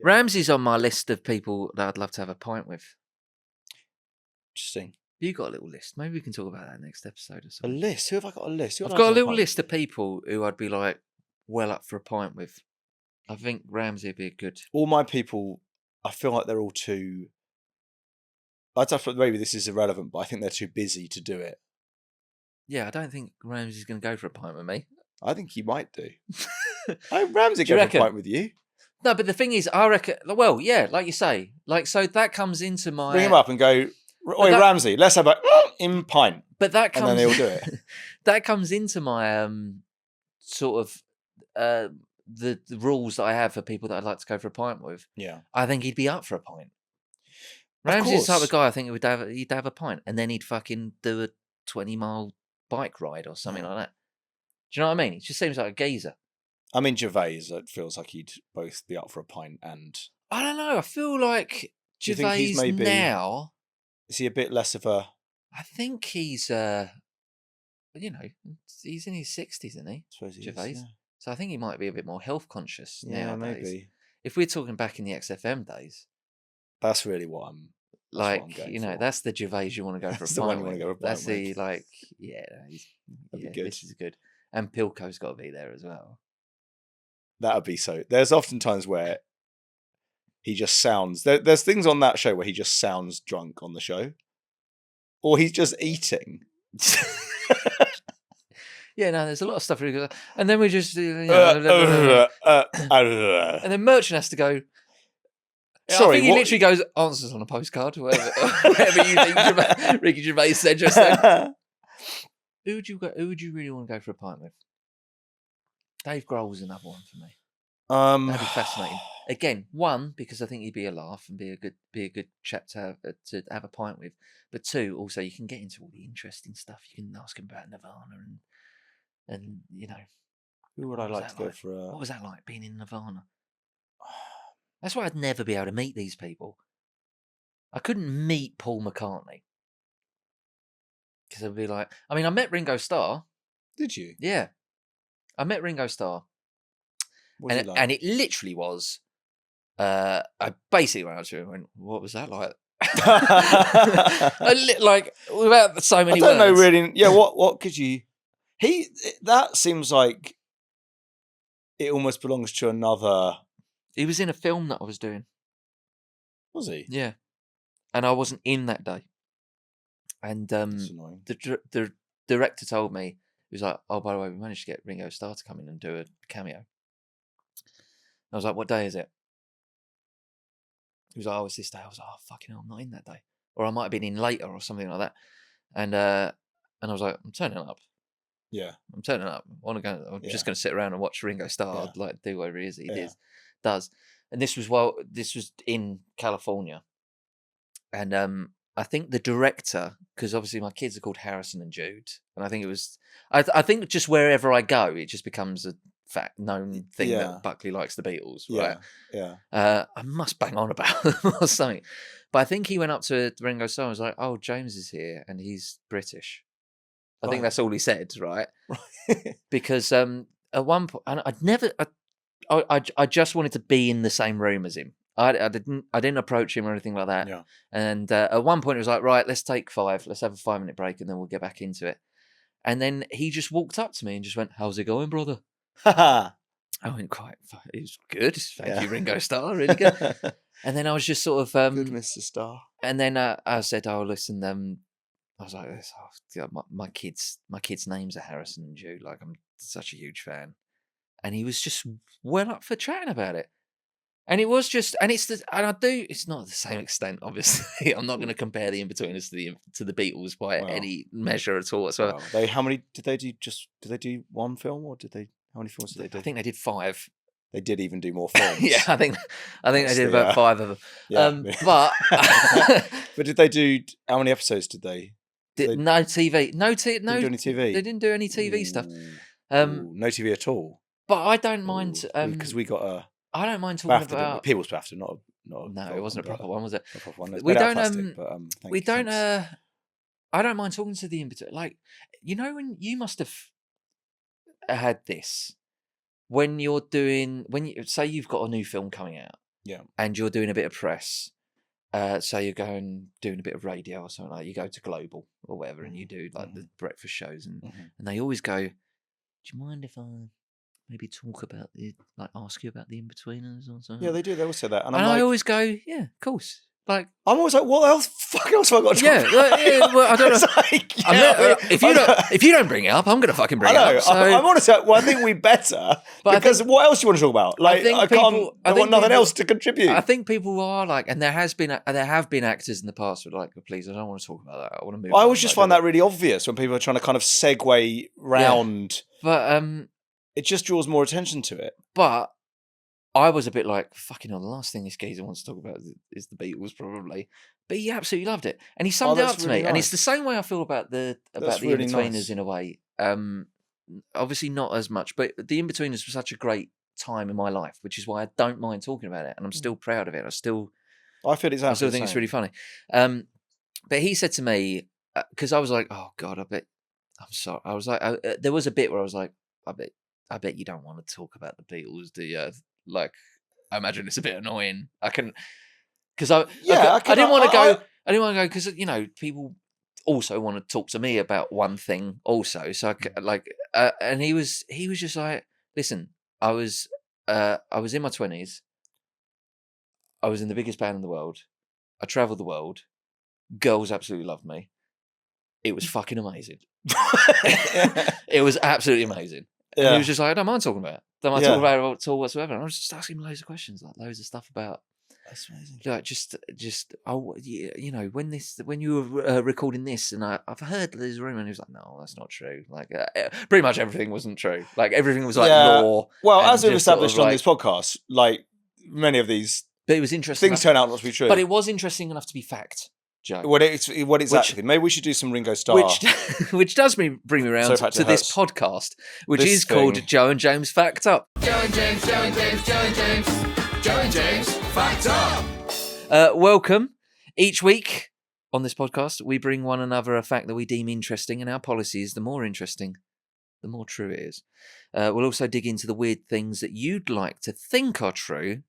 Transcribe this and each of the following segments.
Ramsey's on my list of people that I'd love to have a pint with. Interesting. You got a little list. Maybe we can talk about that next episode or A something. list? Who have I got a list? I've got a little list of people who I'd be like well up for a pint with. I think Ramsey would be a good. All my people, I feel like they're all too. Maybe this is irrelevant, but I think they're too busy to do it. Yeah, I don't think Ramsey's going to go for a pint with me. I think he might do. Ramsey Do you go for reckon? a pint with you. No, but the thing is, I reckon. Well, yeah, like you say, so that comes into my. Bring him up and go. Oi, Ramsey, let's have a in pint. But that comes. And then they'll do it. That comes into my sort of the rules that I have for people that I'd like to go for a pint with. Yeah, I think he'd be up for a pint. Ramsey's the type of guy I think he'd have a pint, and then he'd fucking do a 20-mile bike ride or something like that. Do you know what I mean? It just seems like a geezer. I mean, Gervais, it feels like he'd both be up for a pint and. I don't know. I feel like Gervais now. Is he a bit less of a? I think he's, he's in his 60s, isn't he? I suppose he Gervais. is, yeah. So I think he might be a bit more health conscious nowadays. Maybe. If we're talking back in the XFM days. That's really what I'm. That's the Gervais you want to go for a pint with. That's the, this is good. And Pilco's got to be there as well. That would be so. There's often times where he just sounds. There's things on that show where he just sounds drunk on the show, or he's just eating. Yeah, no, there's a lot of stuff. And then we just, and then Merchant has to go. Sorry, I think he literally goes answers on a postcard, whatever you think Ricky Gervais said just then. Who would you really want to go for a pint with? Dave Grohl's another one for me. That'd be fascinating. Again, one, because I think he'd be a laugh and be a good chap to have a pint with. But two, also you can get into all the interesting stuff. You can ask him about Nirvana and who would I like to go for? What was that like being in Nirvana? That's why I'd never be able to meet these people. I couldn't meet Paul McCartney because I'd be like, I mean, I met Ringo Starr. Did you? Yeah, I met Ringo Starr. And it literally was. I basically went up to him and went, "What was that like?" Like without so many. I don't words. know really. Yeah, what could you? That seems like it almost belongs to another. He was in a film that I was doing. Was he? Yeah, and I wasn't in that day. And That's annoying. The director told me, he was like, "Oh, by the way, we managed to get Ringo Starr to come in and do a cameo." I was like, "What day is it?" He was like, "Oh, it's this day." I was like, "Oh, fucking hell, I'm not in that day." Or I might have been in later or something like that. And I was like, "I'm turning up. Yeah. I'm turning up. I'm just going to sit around and watch Ringo Starr like do whatever it is he does." And this was in California. And I think the director, because obviously my kids are called Harrison and Jude, and I think it was, I think just wherever I go, it just becomes a known thing that Buckley likes the Beatles, right? Yeah. I must bang on about them or something. But I think he went up to Ringo Starr and was like, "Oh, James is here and he's British." I think that's all he said, right? Because at one point, and I just wanted to be in the same room as him. I didn't approach him or anything like that. Yeah. And at one point it was like, "Right, let's take 5. Let's have a 5-minute break and then we'll get back into it." And then he just walked up to me and just went, "How's it going, brother?" I went, "It was good. Thank you, Ringo Starr. Really good." And then I was just sort of good, Mr. Starr. And then I said, "Oh, listen, I was like, my kids' names are Harrison and Jude. Like, I'm such a huge fan." And he was just well up for chatting about it. And it was just, it's not the same extent, obviously. I'm not going to compare the In-Betweeners to the Beatles by any measure at all whatsoever. How many did they do? Did they do one film, or how many films did they do? I think they did 5. They did even do more films. Yeah, I think they did about 5 of them. Yeah. But but did they do? How many episodes did they? No TV. No didn't do any TV. They didn't do any TV stuff. No TV at all. But I don't mind because we got I don't mind talking BAFTA, about People's BAFTA, not no, it wasn't a proper one, was it? A proper one. We don't plastic, but, we don't I don't mind talking to the in-between. Like, when you must have had this when you say you've got a new film coming out Yeah. and you're doing a bit of press. So you're doing a bit of radio or something like. You go to Global or whatever, and you do like the breakfast shows, and they always go, "Do you mind if I maybe talk about ask you about the In-Betweeners or something?" Yeah, they do. They always say that, and I always go, "Yeah, of course." Like, I'm always like, "What else? Fuck else have I got to talk about?" Well, I don't know. Like, If you don't bring it up, I'm going to fucking bring it up. So. I'm honestly like, well, I think we better because what else do you want to talk about? Like, I want nothing else to contribute. I think people are like, and there have been actors in the past who are like, "Please, I don't want to talk about that. I want to move." I always just find that really obvious when people are trying to kind of segue round. But it just draws more attention to it. But I was a bit like, fucking hell, the last thing this geezer wants to talk about is the Beatles, probably. But he absolutely loved it. And he summed it up to me. Nice. And it's the same way I feel about the really In-Betweeners in a way. Obviously not as much, but the In-Betweeners was such a great time in my life, which is why I don't mind talking about it. And I'm still proud of it. I still think it's really funny. But he said to me, because I was like, oh God, I'm sorry. I was like, there was a bit where I was like, I bet you don't want to talk about the Beatles, do you? Like, I imagine it's a bit annoying. I didn't want to go. I didn't want to go because people also want to talk to me about one thing also. So and he was just like, listen, I was in my 20s. I was in the biggest band in the world. I travelled the world. Girls absolutely loved me. It was fucking amazing. It was absolutely amazing. And he was just like, I don't mind talking about it. Don't mind talking about it at all whatsoever. And I was just asking him loads of questions, like loads of stuff about. That's amazing. Like just when you were recording this, and I've heard there's a rumor, and he was like, no, that's not true. Like pretty much everything wasn't true. Like everything was like law. Well, as we've established on this podcast, like many of these, but it was interesting. Things turn out not to be true, but it was interesting enough to be fact. Joe. What exactly? Maybe we should do some Ringo Starr. Which does bring me around to this podcast, which is called Joe and James Fact Up. Joe and James, Fact Up. Welcome. Each week on this podcast, we bring one another a fact that we deem interesting, and our policy is the more interesting, the more true it is. We'll also dig into the weird things that you'd like to think are true,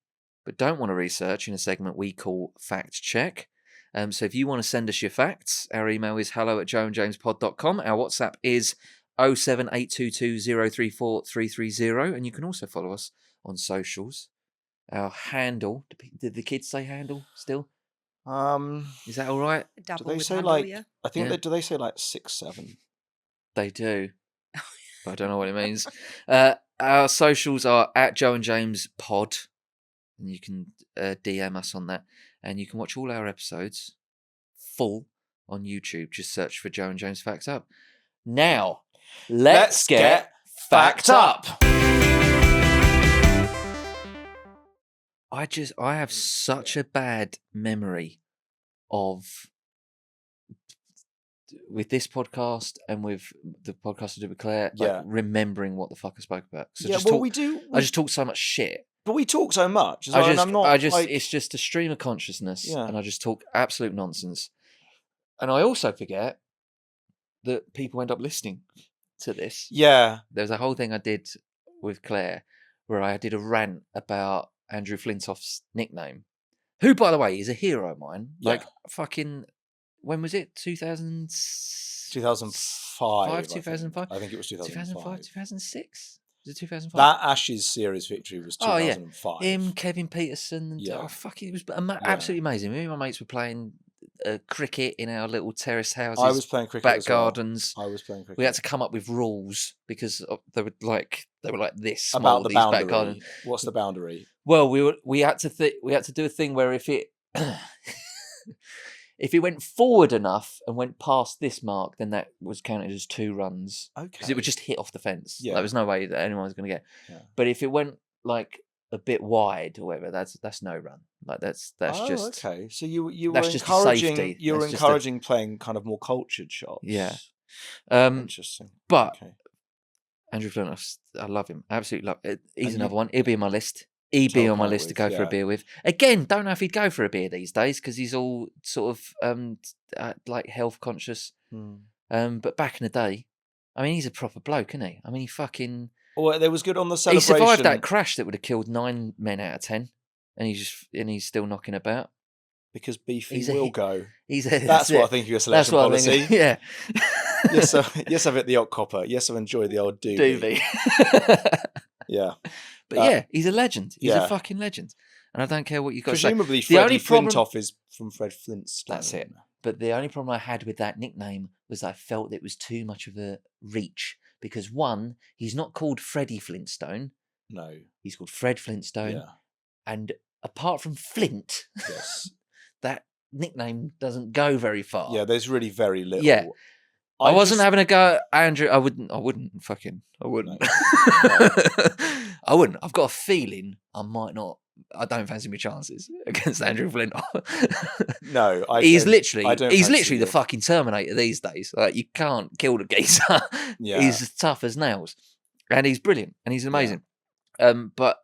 but don't want to research in a segment we call Fact Check. So if you want to send us your facts, our email is hello@joeandjamespod.com. Our WhatsApp is 07822034330, and you can also follow us on socials. Our handle, did the kids say handle still? Is that all right? Do they say handle, yeah? I think do they say like 6-7? They do. But I don't know what it means. Our socials are @joeandjamespod, and you can DM us on that. And you can watch all our episodes full on YouTube. Just search for Joe and James Facts Up. Now, let's get Fact Up. I have such a bad memory with this podcast and with the podcast I did with Claire, remembering what the fuck I spoke about. I just talk so much shit. But we talk so much. It's just a stream of consciousness, and I just talk absolute nonsense. And I also forget that people end up listening to this. Yeah. There's a whole thing I did with Claire where I did a rant about Andrew Flintoff's nickname, who, by the way, is a hero of mine. Yeah. Like, fucking, when was it? 2005. 2005? I think it was 2005. 2006? Was it 2005? That Ashes series victory was 2005. Oh, yeah. Him, Kevin Peterson. It was absolutely amazing. Me and my mates were playing cricket in our little terraced houses. I was playing cricket back as well. gardens. I was playing cricket. We had to come up with rules because they were like this small, about the these boundary. back gardens. What's the boundary? Well, we had to do a thing where if it if it went forward enough and went past this mark, then that was counted as 2 runs. Okay. Because it would just hit off the fence. Yeah. There was no way that anyone was going to get. Yeah. But if it went like a bit wide or whatever, that's no run. Like that's just okay. So you were encouraging encouraging playing kind of more cultured shots. Yeah. Interesting. But Andrew Flintoff, I love him. Absolutely love it. He's another one. He'll be on my list. He'd be on my list to go for a beer with. Again, don't know if he'd go for a beer these days because he's all sort of like health conscious. But back in the day, I mean, he's a proper bloke, isn't he? I mean, he fucking. Well, there was good on the celebration. He survived that crash that would have killed 9 men out of 10. and he's still knocking about. Because Beefy He's a will hit- go. That's That's what I it. think of your That's selection what I policy. think. Yeah. Yes, I've hit the old copper. Yes, I've enjoyed the old doobie. Yeah. But yeah, he's a legend. He's a yeah. fucking legend. And I don't care what you've got to say. Presumably, The only Freddie problem- Flintoff is from Fred Flintstone. That's it. But the only problem I had with that nickname was I felt it was too much of a reach. Because one, he's not called Freddie Flintstone. No. He's called Fred Flintstone. Yeah. And apart from Flint, Yes. that nickname doesn't go very far. Yeah, there's really very little. Yeah. I wasn't just- having a go at Andrew. I wouldn't. I wouldn't. No. I wouldn't. I've got a feeling I might not. I don't fancy my chances against Andrew Flint. No, he's I literally don't the fancy fucking Terminator these days. Like, you can't kill the geezer. Yeah. He's as tough as nails, and he's brilliant and he's amazing. But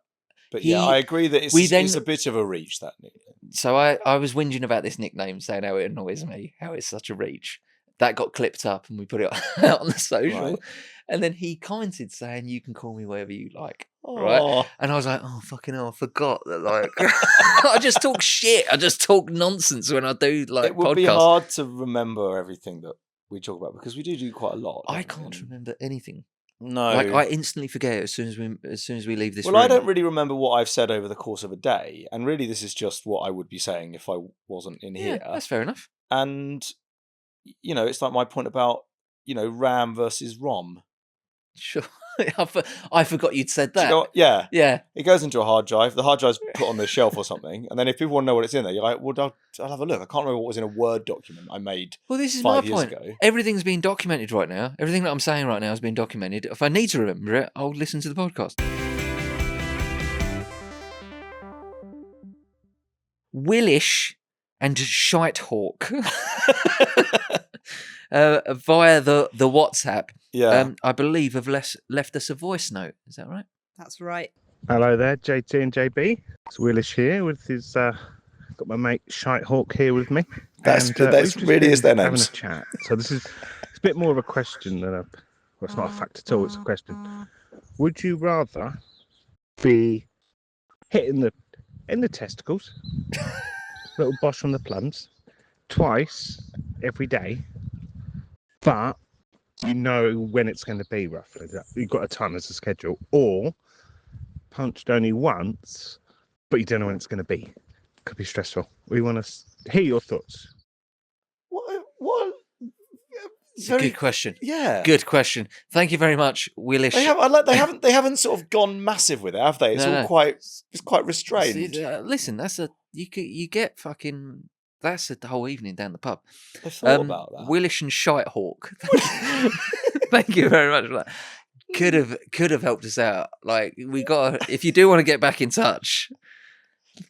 yeah, I agree that it's a bit of a reach, that nickname. so I was whinging about this nickname, saying how it annoys me, how it's such a reach. That got clipped up and we put it out on the social. Right. And then he commented saying, "You can call me whatever you like." Right. And I was like, "Oh, fucking hell, I forgot that." Like, I just talk shit. I just talk nonsense when I do like It would podcasts. be hard to remember everything that we talk about because we do quite a lot. I can't remember anything. No. Like, I instantly forget it as soon as we leave this room. Well, I don't really remember what I've said over the course of a day, and really, this is just what I would be saying if I wasn't in Yeah, here. that's fair enough. And it's like my point about RAM versus ROM. Sure. I forgot you'd said Do you that. know what- yeah, Yeah. it goes into a hard drive. The hard drive's put on the shelf or something, and then if people want to know what it's in there, you're like, "Well, I'll have a look." I can't remember what was in a Word document I made. Well, this is 5 my years point. ago. Everything's being documented right now. Everything that I'm saying right now is being documented. If I need to remember it, I'll listen to the podcast. Willish and Shitehawk via the WhatsApp, Yeah, I believe have left us a voice note. Is that right? That's right. Hello there, JT and JB. It's Willish here with his. Got my mate Shitehawk here with me. That's And, good. That's we've just really been is their having names. a chat. So it's a bit more of a question than well, it's not a fact at all. It's a question. Would you rather be hit in the testicles, little bosh from the plums, twice every day, but you know when it's going to be roughly? You've got a time as a schedule, or punched only once, but you don't know when it's going to be. Could be stressful. We want to hear your thoughts. What? It's a good question. Yeah. Good question. Thank you very much, Willish. They haven't sort of gone massive with it, have they? It's No, all no. quite restrained. Listen, you get fucking. That's the whole evening down the pub. I thought about that. Willish and Shitehawk. Thank you very much for that. Could have helped us out. Like, we got. If you do want to get back in touch,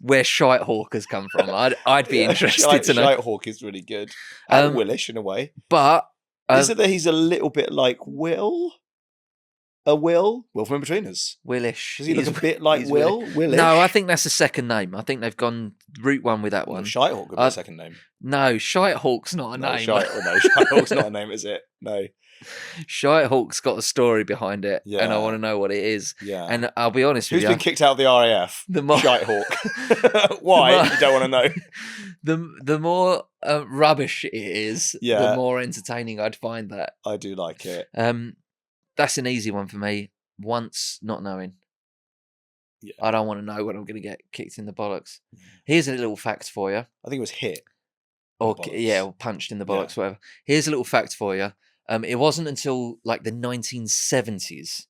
where Shitehawk has come from, I'd be interested to know. Shitehawk is really good. And Willish in a way. But Is it that he's a little bit like Will? Will from In Between Us. Willish. Does he look He's- a bit like he's Will? Willish? No, I think that's a second name. I think they've gone route one with that Well, one. Shitehawk could be a second name. No, Shitehawk's not a No, name. Shitehawk's not a name, is it? No. Shitehawk's got a story behind it, and I Yeah. want to know what it is. Yeah. And I'll be honest Who's with been you, kicked out of the RAF? the more Shitehawk. Why? The more- You don't want to know. the more rubbish it is, Yeah. the more entertaining I'd find that. I do like it. That's an easy one for me. Once not knowing. Yeah. I don't want to know when I'm going to get kicked in the bollocks. Here's a little fact for you. I think it was hit. Or bollocks. or punched in the bollocks, whatever. Here's a little fact for you. It wasn't until like the 1970s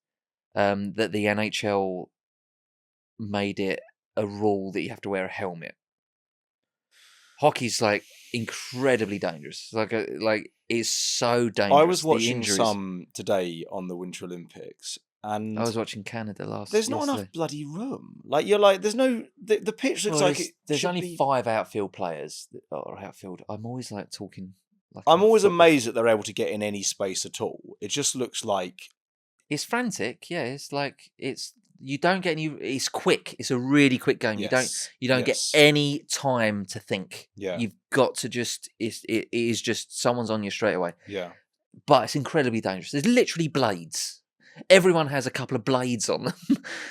that the NHL made it a rule that you have to wear a helmet. Hockey's like incredibly dangerous. Like it's so dangerous. I was The watching injuries- some today on the Winter Olympics, and I was watching Canada last. there's not yesterday. enough bloody room. Like you're like, there's no. The pitch looks Well, like there's should only be- 5 outfield players that are outfield. I'm always like talking. Like I'm a always football- amazed that they're able to get in any space at all. It just looks like It's frantic, yeah. It's like you don't get any. It's quick. It's a really quick game. yes, You don't yes. get any time to think. Yeah. You've got to just. It is just someone's on you straight away. Yeah. But it's incredibly dangerous. There's literally blades. everyone has a couple of blades on them.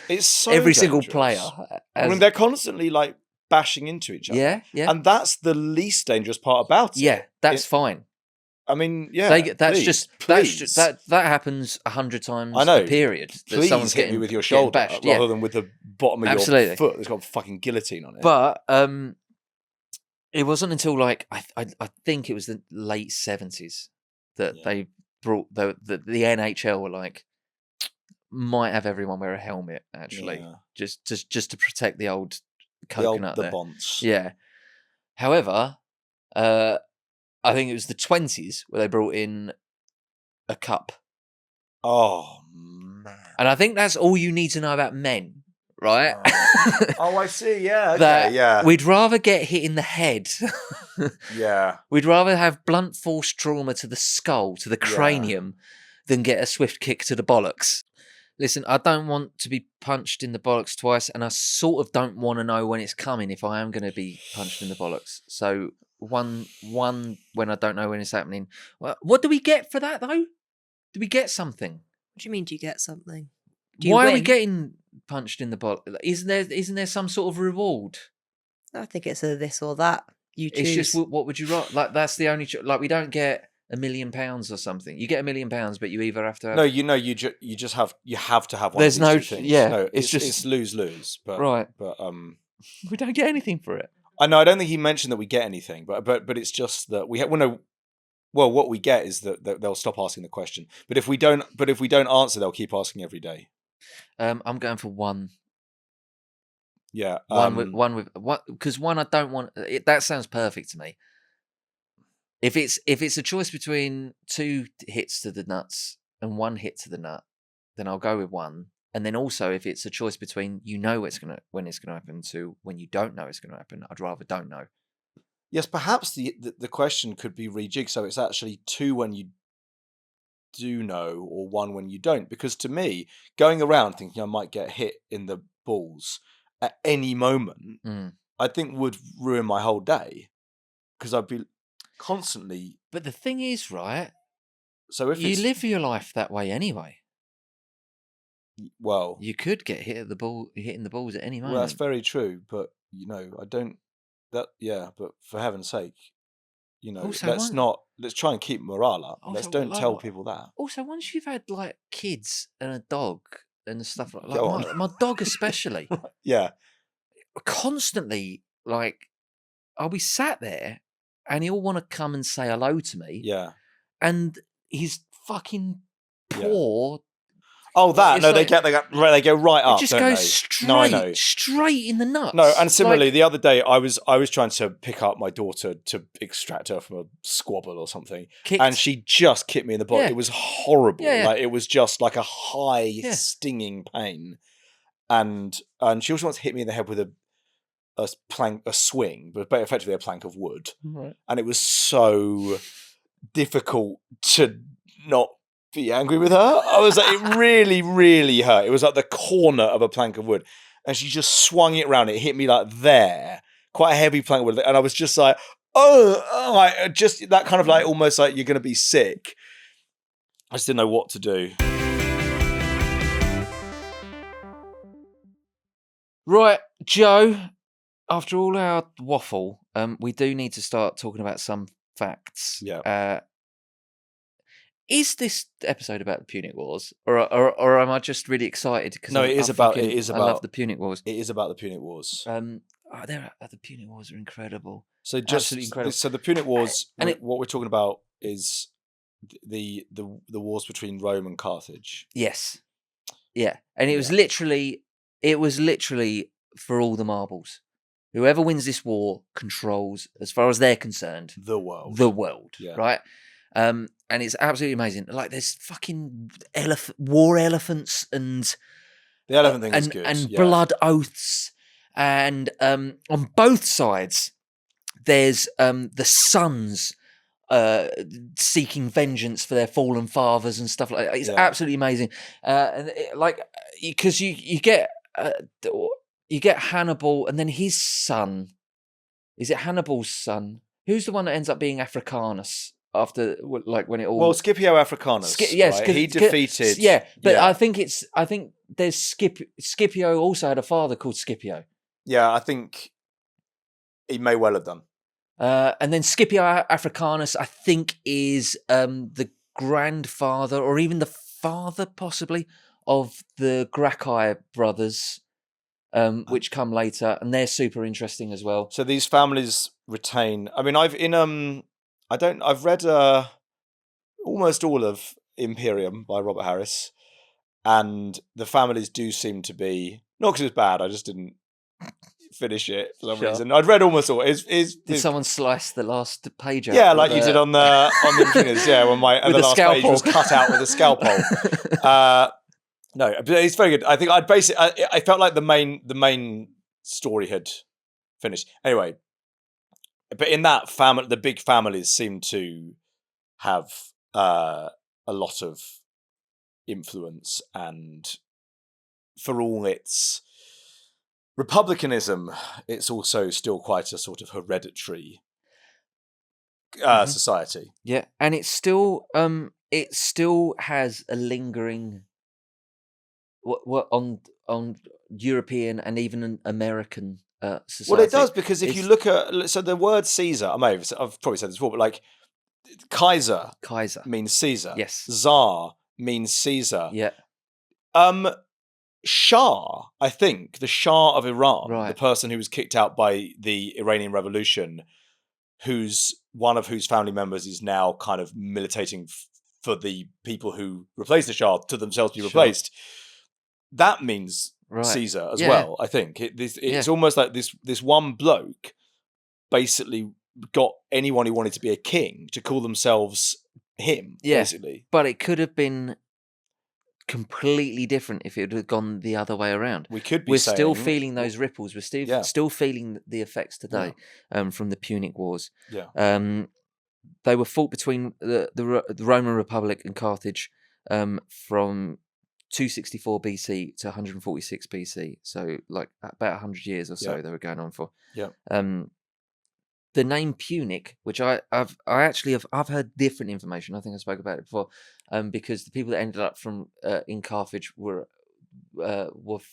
It's so Every single dangerous. player. I mean, they're constantly like bashing into each other. Yeah. And that's the least dangerous part about it. Yeah, that's fine. I mean, yeah. That's please. just that happens 100 times I know. a period. That Please someone's hit me with your shoulder bashed, rather than with the bottom of Absolutely. your foot that's got a fucking guillotine on it. But it wasn't until like I think it was the late 70s that they brought the NHL were like, might have everyone wear a helmet actually, just to protect the old coconut the there. bonds. Yeah. However, I think it was the 20s where they brought in a cup. Oh man! And I think that's all you need to know about men, right? Oh, I see. Yeah. Okay. Yeah. We'd rather get hit in the head. Yeah. We'd rather have blunt force trauma to the skull, to the cranium, than get a swift kick to the bollocks. Listen, I don't want to be punched in the bollocks twice, and I sort of don't want to know when it's coming if I am going to be punched in the bollocks. So one when I don't know when it's happening. Well, what do we get for that though? Do we get something? What do you mean? Do you get something? Why are we getting punched in the bollocks? Isn't there some sort of reward? I think it's a this or that. You choose. It's just what would you rather? Like that's the only like we don't get £1 million or something. You get £1 million, but you either have to have... No, you just have to have one. There's of these no two things. yeah. No, it's just it's lose. But right. But we don't get anything for it. I know. I don't think he mentioned that we get anything, but it's just that we have. Well, what we get is that they'll stop asking the question. But if we don't answer, they'll keep asking every day. I'm going for one. Yeah, one with because one I don't want. That sounds perfect to me. If it's a choice between 2 hits to the nuts and 1 hit to the nut, then I'll go with 1. And then also, if it's a choice between when it's gonna happen to when you don't know it's gonna happen, I'd rather don't know. Yes, perhaps the question could be rejigged so it's actually 2 when you do know or 1 when you don't. Because to me, going around thinking I might get hit in the balls at any moment, I think would ruin my whole day because I'd be constantly. But the thing is, right? So if you live your life that way anyway, well, you could get hitting the balls at any moment. Well, that's very true, but I don't. But for heaven's sake, also, let's try and keep morale up. Also, let's don't tell people that. Also, once you've had like kids and a dog and stuff like my dog especially, yeah, constantly like I'll be sat there and he'll want to come and say hello to me. Yeah, and his fucking paw. Oh, that no, they go right up. It just don't goes they? straight, no, I know. straight in the nuts. No, and similarly, the other day I was trying to pick up my daughter to extract her from a squabble or something, and she just kicked me in the butt. Yeah. It was horrible. Yeah. Like it was just like a high stinging pain, and she also wants to hit me in the head with a swing, but effectively a plank of wood, right. And it was so difficult to not be angry with her. I was like, it really, really hurt. It was like the corner of a plank of wood, and she just swung it around. It hit me like there, quite a heavy plank of wood, and I was just like, like just that kind of like almost like you're going to be sick. I just didn't know what to do. Right, Joe. After all our waffle, we do need to start talking about some facts. Yeah. Is this episode about the Punic Wars, or am I just really excited? Because no, it is about. I love the Punic Wars. It is about the Punic Wars. The Punic Wars are incredible. So Absolutely incredible. So the Punic Wars, and what we're talking about is the wars between Rome and Carthage. Yes. Yeah, and it was literally for all the marbles. Whoever wins this war controls, as far as they're concerned, the world. Yeah. Right? And it's absolutely amazing. Like there's fucking war elephants and the elephant thing is good. And blood oaths. And on both sides, there's the sons seeking vengeance for their fallen fathers and stuff like that. It's absolutely amazing. Because you get Hannibal and then his son. Is it Hannibal's son? Who's the one that ends up being Africanus? after like when it all. Well, Scipio Africanus. Yes, right? He defeated. but I think there's Scipio also had a father called Scipio. Yeah, I think he may well have done. And then Scipio Africanus, I think, is the grandfather or even the father, possibly, of the Gracchi brothers, which come later, and they're super interesting as well. So these families retain. I mean, I've read almost all of Imperium by Robert Harris, and the families do seem to be not because it's bad. I just didn't finish it for some reason. I'd read almost all. Did someone slice the last page out? Yeah, like you did on the Infiners. Yeah, when the last page was cut out with a scalpel. No, but it's very good. I think I felt like the main story had finished anyway. But in that family, the big families seem to have a lot of influence, and for all its republicanism, it's also still quite a sort of hereditary society. Yeah, and it still has a lingering what on European and even an American society. Well, it does, because if you look at the word Caesar, I've probably said this before, but like Kaiser means Caesar. Yes. Tsar means Caesar. Yeah. Shah, I think, the Shah of Iran, the Right. person who was kicked out by the Iranian Revolution, one of whose family members is now kind of militating for the people who replaced the Shah to themselves be replaced. That means Caesar as well, I think. It's almost like this one bloke basically got anyone who wanted to be a king to call themselves him, basically. But it could have been completely different if it had gone the other way around. We're still feeling those ripples. We're still feeling the effects today from the Punic Wars. Yeah. They were fought between the Roman Republic and Carthage from 264 BC to 146 BC. So like about 100 years or so they were going on for. Yeah. The name Punic, which I've heard different information. I think I spoke about it before, because the people that ended up from in Carthage were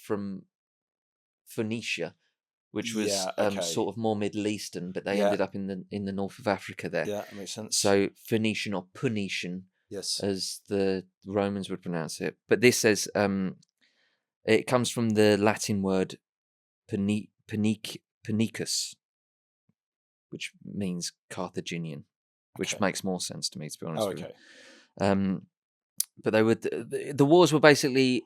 from Phoenicia, which was sort of more Middle Eastern, but they ended up in the north of Africa there. Yeah, that makes sense. So Phoenician or Punician, yes, as the Romans would pronounce it. But this says it comes from the Latin word Punicus, which means Carthaginian, which makes more sense to me, to be honest with you. But they would the wars were basically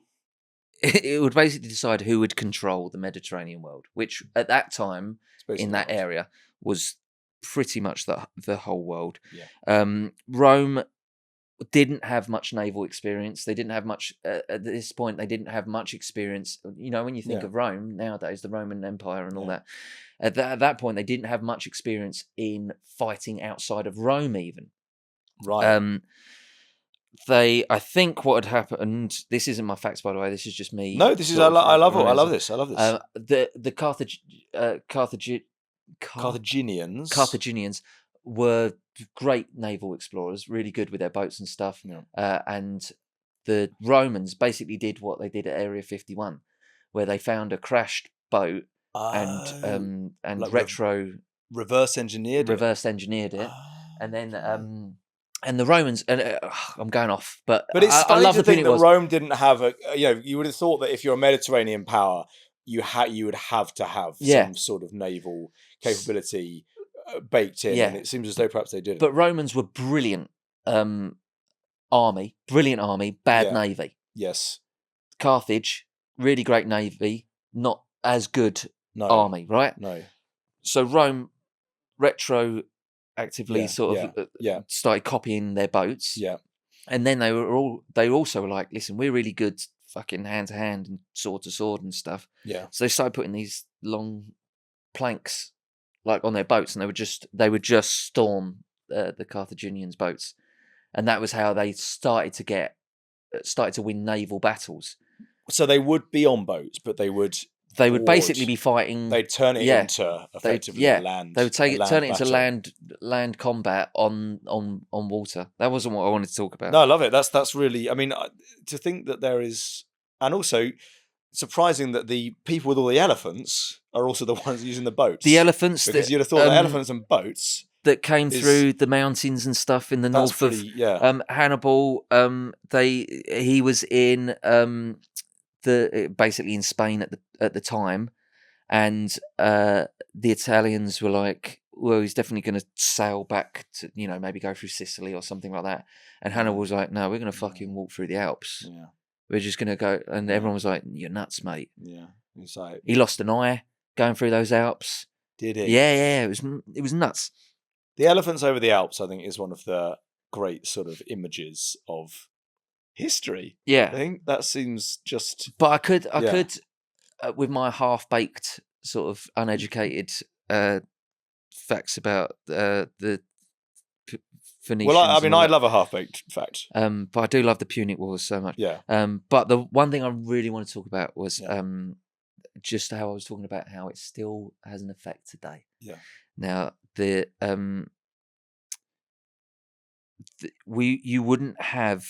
it would basically decide who would control the Mediterranean world, which at that time in that area was pretty much the whole world. Yeah. Rome didn't have much naval experience. They didn't have much at this point. They didn't have much experience. You know, when you think of Rome nowadays, the Roman Empire and all that. At that point, they didn't have much experience in fighting outside of Rome, even. Right. I think what had happened. This isn't my facts, by the way. This is just me. No, this is. I love this. The Carthaginians were great naval explorers, really good with their boats and stuff. Yeah. And the Romans basically did what they did at Area 51, where they found a crashed boat and like reverse engineered it, and then and the Romans, and I'm going off, but it's I love to the think that Punic Wars. Rome didn't have you would have thought that if you're a Mediterranean power, you would have to have some sort of naval capability baked in, and it seems as though perhaps they did. But Romans were brilliant army, bad navy. Yes. Carthage, really great navy, not as good army, right? No. So Rome retroactively started copying their boats. Yeah. And then they also were like, listen, we're really good fucking hand to hand and sword to sword and stuff. Yeah. So they started putting these long planks like on their boats, and they would just storm the Carthaginians' boats, and that was how they started to win naval battles. So they would be on boats, but they would they would basically board. be fighting. They'd turn it Yeah. into effectively yeah, a land. They would a land turn it into battle. land combat on water. That wasn't what I wanted to talk about. No, I love it. That's really. I mean, to think that there is, and also surprising that the people with all the elephants are also the ones using the boats. The elephants, because you'd have thought that elephants and boats that came is- through the mountains and stuff in the that's north pretty, of yeah. Hannibal. He was in basically in Spain at the time, and the Italians were like, well, he's definitely going to sail back to, maybe go through Sicily or something like that. And Hannibal was like, no, we're going to fucking walk through the Alps. Yeah. We're just going to go. And Yeah. everyone was like, you're nuts, mate. Yeah. It's like, He lost an eye going through those Alps. did he? Yeah, it was nuts. The elephants over the Alps, I think, is one of the great sort of images of history. I Yeah. think that seems just. But I could, Yeah. with my half-baked sort of uneducated facts about the Phoenicians. Well, I mean, and all I that, love a half-baked fact. but I do love the Punic Wars so much. Yeah. But the one thing I really want to talk about was Yeah. just how I was talking about how it still has an effect today. Yeah. Now you wouldn't have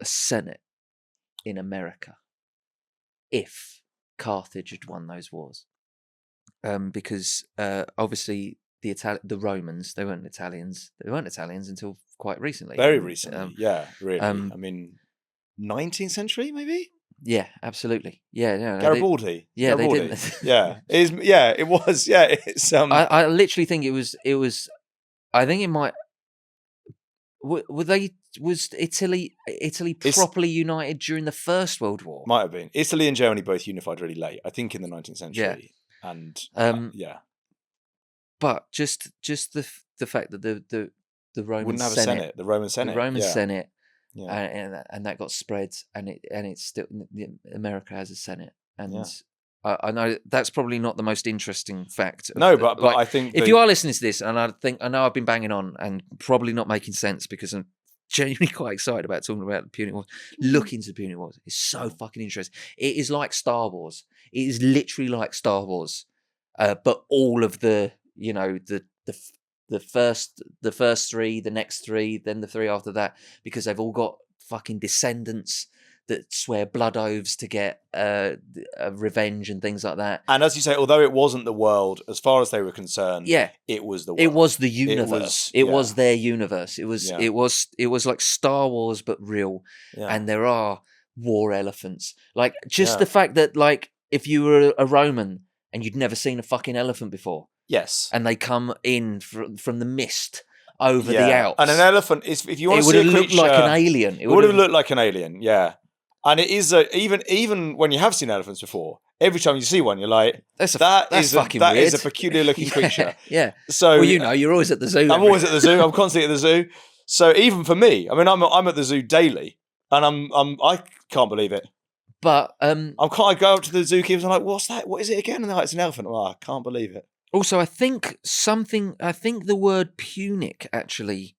a Senate in America if Carthage had won those wars, because obviously the Romans, they weren't Italians. They weren't Italians until quite recently. Very recently. Yeah, really. I um, mean, 19th century, maybe? Yeah, absolutely. Yeah, no, Garibaldi. yeah, they Garibaldi. didn't. Yeah. It was. Yeah, it's I literally think it was. I think it might. Was Italy properly united during the First World War? might have been. Italy and Germany both unified really late. I think in the 19th century. Yeah. And yeah. But just the fact that the Roman Wouldn't have Senate, a Senate. The Roman Senate. the Roman yeah. Senate, Yeah. and that got spread, and it's still America has a Senate, and Yeah. I know that's probably not the most interesting fact. No, but I think if you are listening to this, and I know I've been banging on and probably not making sense because I'm genuinely quite excited about talking about the Punic Wars. Look into the Punic Wars; it's so fucking interesting. It is like Star Wars. It is literally like Star Wars, but all of the the first three, the next three, then the three after that, because they've all got fucking descendants that swear blood oaths to get revenge and things like that. And as you say, although it wasn't the world, as far as they were concerned, Yeah, it was the world. it was the universe. It was yeah. their universe. It was Yeah. it was like Star Wars but real. Yeah. And there are war elephants. Like just Yeah. the fact that like if you were a Roman and you'd never seen a fucking elephant before, Yes. and they come in from the mist over Yeah. the Alps, And an elephant is, if you want it to would see a have looked creature, like an alien. it would have looked like an alien, yeah. And it is even when you have seen elephants before, every time you see one, you're like, that's that that's is fucking that weird. is a peculiar looking creature. Yeah. So Well, you're always at the zoo. I'm always at the zoo. I'm constantly at the zoo. So even for me, I mean, I'm at the zoo daily, and I can't believe it. But I go up to the zookeepers. I'm like, what's that? What is it again? And they're like, it's an elephant. Oh, I can't believe it. also, I think the word Punic actually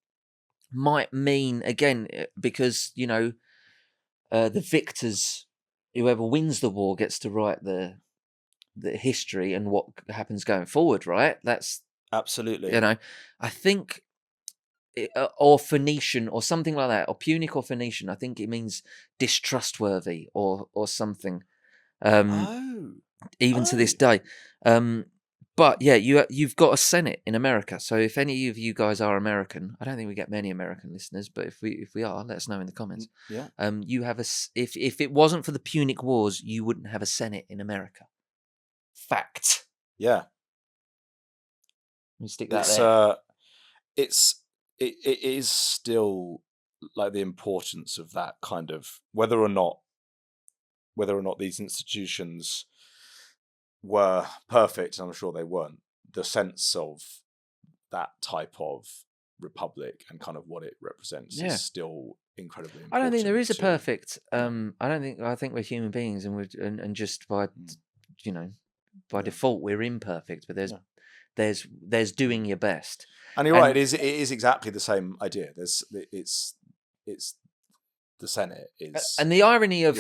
might mean, again, because the victors, whoever wins the war, gets to write the history and what happens going forward. Right? That's Absolutely. I think. Or Phoenician or something like that, or Punic or Phoenician. I think it means distrustworthy or something. Even to this day. But yeah, you've got a Senate in America. So if any of you guys are American, I don't think we get many American listeners, but if we are, let us know in the comments. Yeah. You have if it wasn't for the Punic Wars, you wouldn't have a Senate in America. Fact. Yeah. You stick that It's there. it is still like the importance of that kind of whether or not these institutions were perfect, and I'm sure they weren't, the sense of that type of republic and kind of what it represents Yeah. is still incredibly important. I don't think there is a to- perfect. I think we're human beings, and and just by by default we're imperfect. But there's doing your best. And you're right, it is exactly the same idea. It's the Senate is And the irony of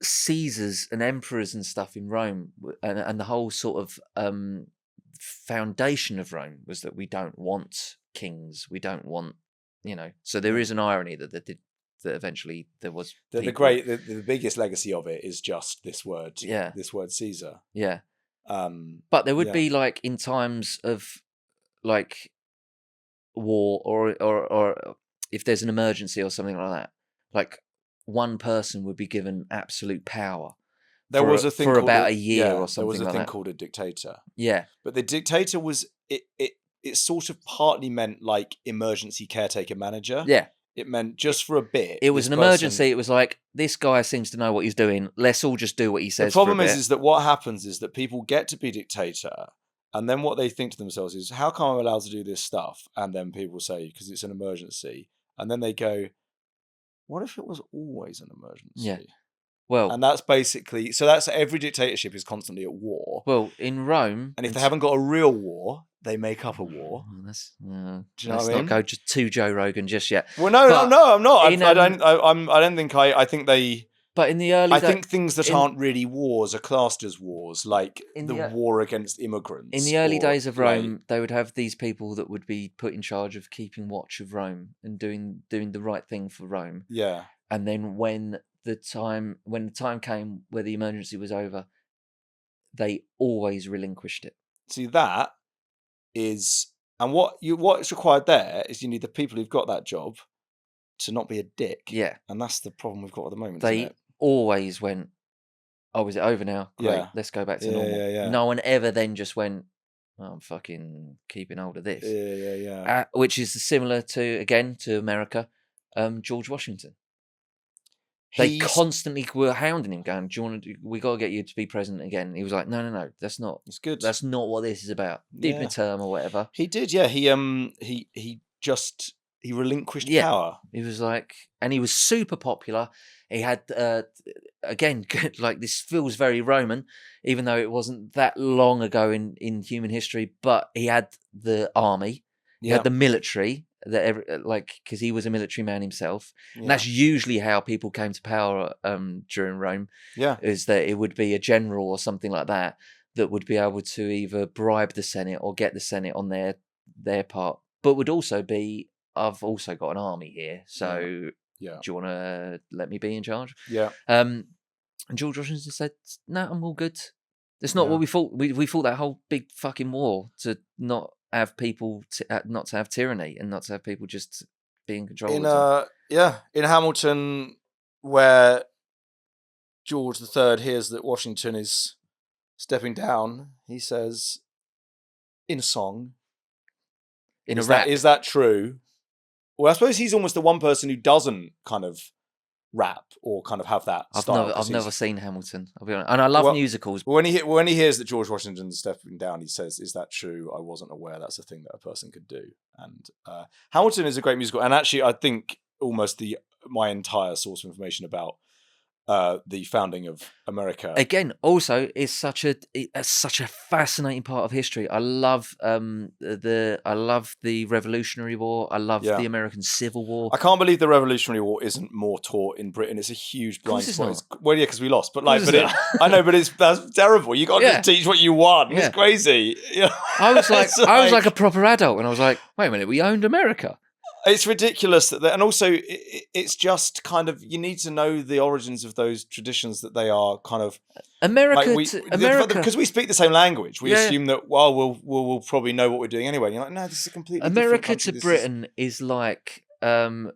Caesars and emperors and stuff in Rome, and the whole sort of foundation of Rome was that we don't want kings, we don't want, So there is an irony that eventually there was the biggest legacy of it is just this word, this word Caesar. Yeah. But there would be like in times of like war or if there's an emergency or something like that, like one person would be given absolute power. There was a thing for called about a year or something. There was a like thing that. called a dictator. Yeah. But the dictator was it sort of partly meant like emergency caretaker manager. Yeah. It meant just for a bit. It was an emergency. It was like, this guy seems to know what he's doing. Let's all just do what he says. The problem is that what happens is that people get to be dictator, and then what they think to themselves is, how come I'm allowed to do this stuff? And then people say, because it's an emergency. And then they go, what if it was always an emergency? Yeah. Well, and that's basically, so that's every dictatorship is constantly at war. Well, in Rome, and if they haven't got a real war, they make up a war. Do you know what I mean? Not go just to Joe Rogan just yet. Well, no, I'm not. I think they. But in the early, I think things that aren't really wars are classed as wars, like the war against immigrants. In the early days of Rome, they would have these people that would be put in charge of keeping watch of Rome and doing the right thing for Rome. Yeah. And then when the time came where the emergency was over, they always relinquished it. See, that is, and what's required there is you need the people who've got that job to not be a dick. Yeah. And that's the problem we've got at the moment. They isn't it? always went, oh, is it over now? Great, Yeah. let's go back to normal. Yeah. No one ever then just went, oh, I'm fucking keeping hold of this. Yeah. Which is similar to America, George Washington. They constantly were hounding him, going, "Do you want to? We got to get you to be president again." He was like, "No, that's not. It's good. That's not what this is about. Give me a term or whatever." He did, yeah. He relinquished power. He was like, and he was super popular. He had again, like this feels very Roman, even though it wasn't that long ago in human history. But he had the army, he had the military. Because he was a military man himself, and that's usually how people came to power during Rome. Yeah, is that it would be a general or something like that would be able to either bribe the Senate or get the Senate on their part, but would also be, I've also got an army here, so do you want to let me be in charge? Yeah. And George Washington said, "No, I'm all good. It's not what we thought. We fought that whole big fucking war to not have people not to have tyranny and not to have people just be in control." In Hamilton, where George III hears that Washington is stepping down, he says, in a song, a rap, is that true? Well, I suppose he's almost the one person who doesn't kind of rap or kind of have that style. I've never seen Hamilton, I'll be honest, and I love musicals. When he hears that George Washington's stepping down, he says, "Is that true? I wasn't aware that's a thing that a person could do." And Hamilton is a great musical, and actually, I think almost my entire source of information about the founding of America again also is such a fascinating part of history. I love the Revolutionary War. I love the American Civil War. I can't believe the Revolutionary War isn't more taught in Britain. It's a huge blind spot. Well, yeah, because we lost, but like, I know, but that's terrible. You got to teach what you want. It's crazy. I was like a proper adult, and I was like, wait a minute, we owned America. It's ridiculous and also it's just kind of, you need to know the origins of those traditions that they are kind of America, because we speak the same language. We assume that we'll probably know what we're doing anyway. And you're like, no, this is a completely America different to Britain is like a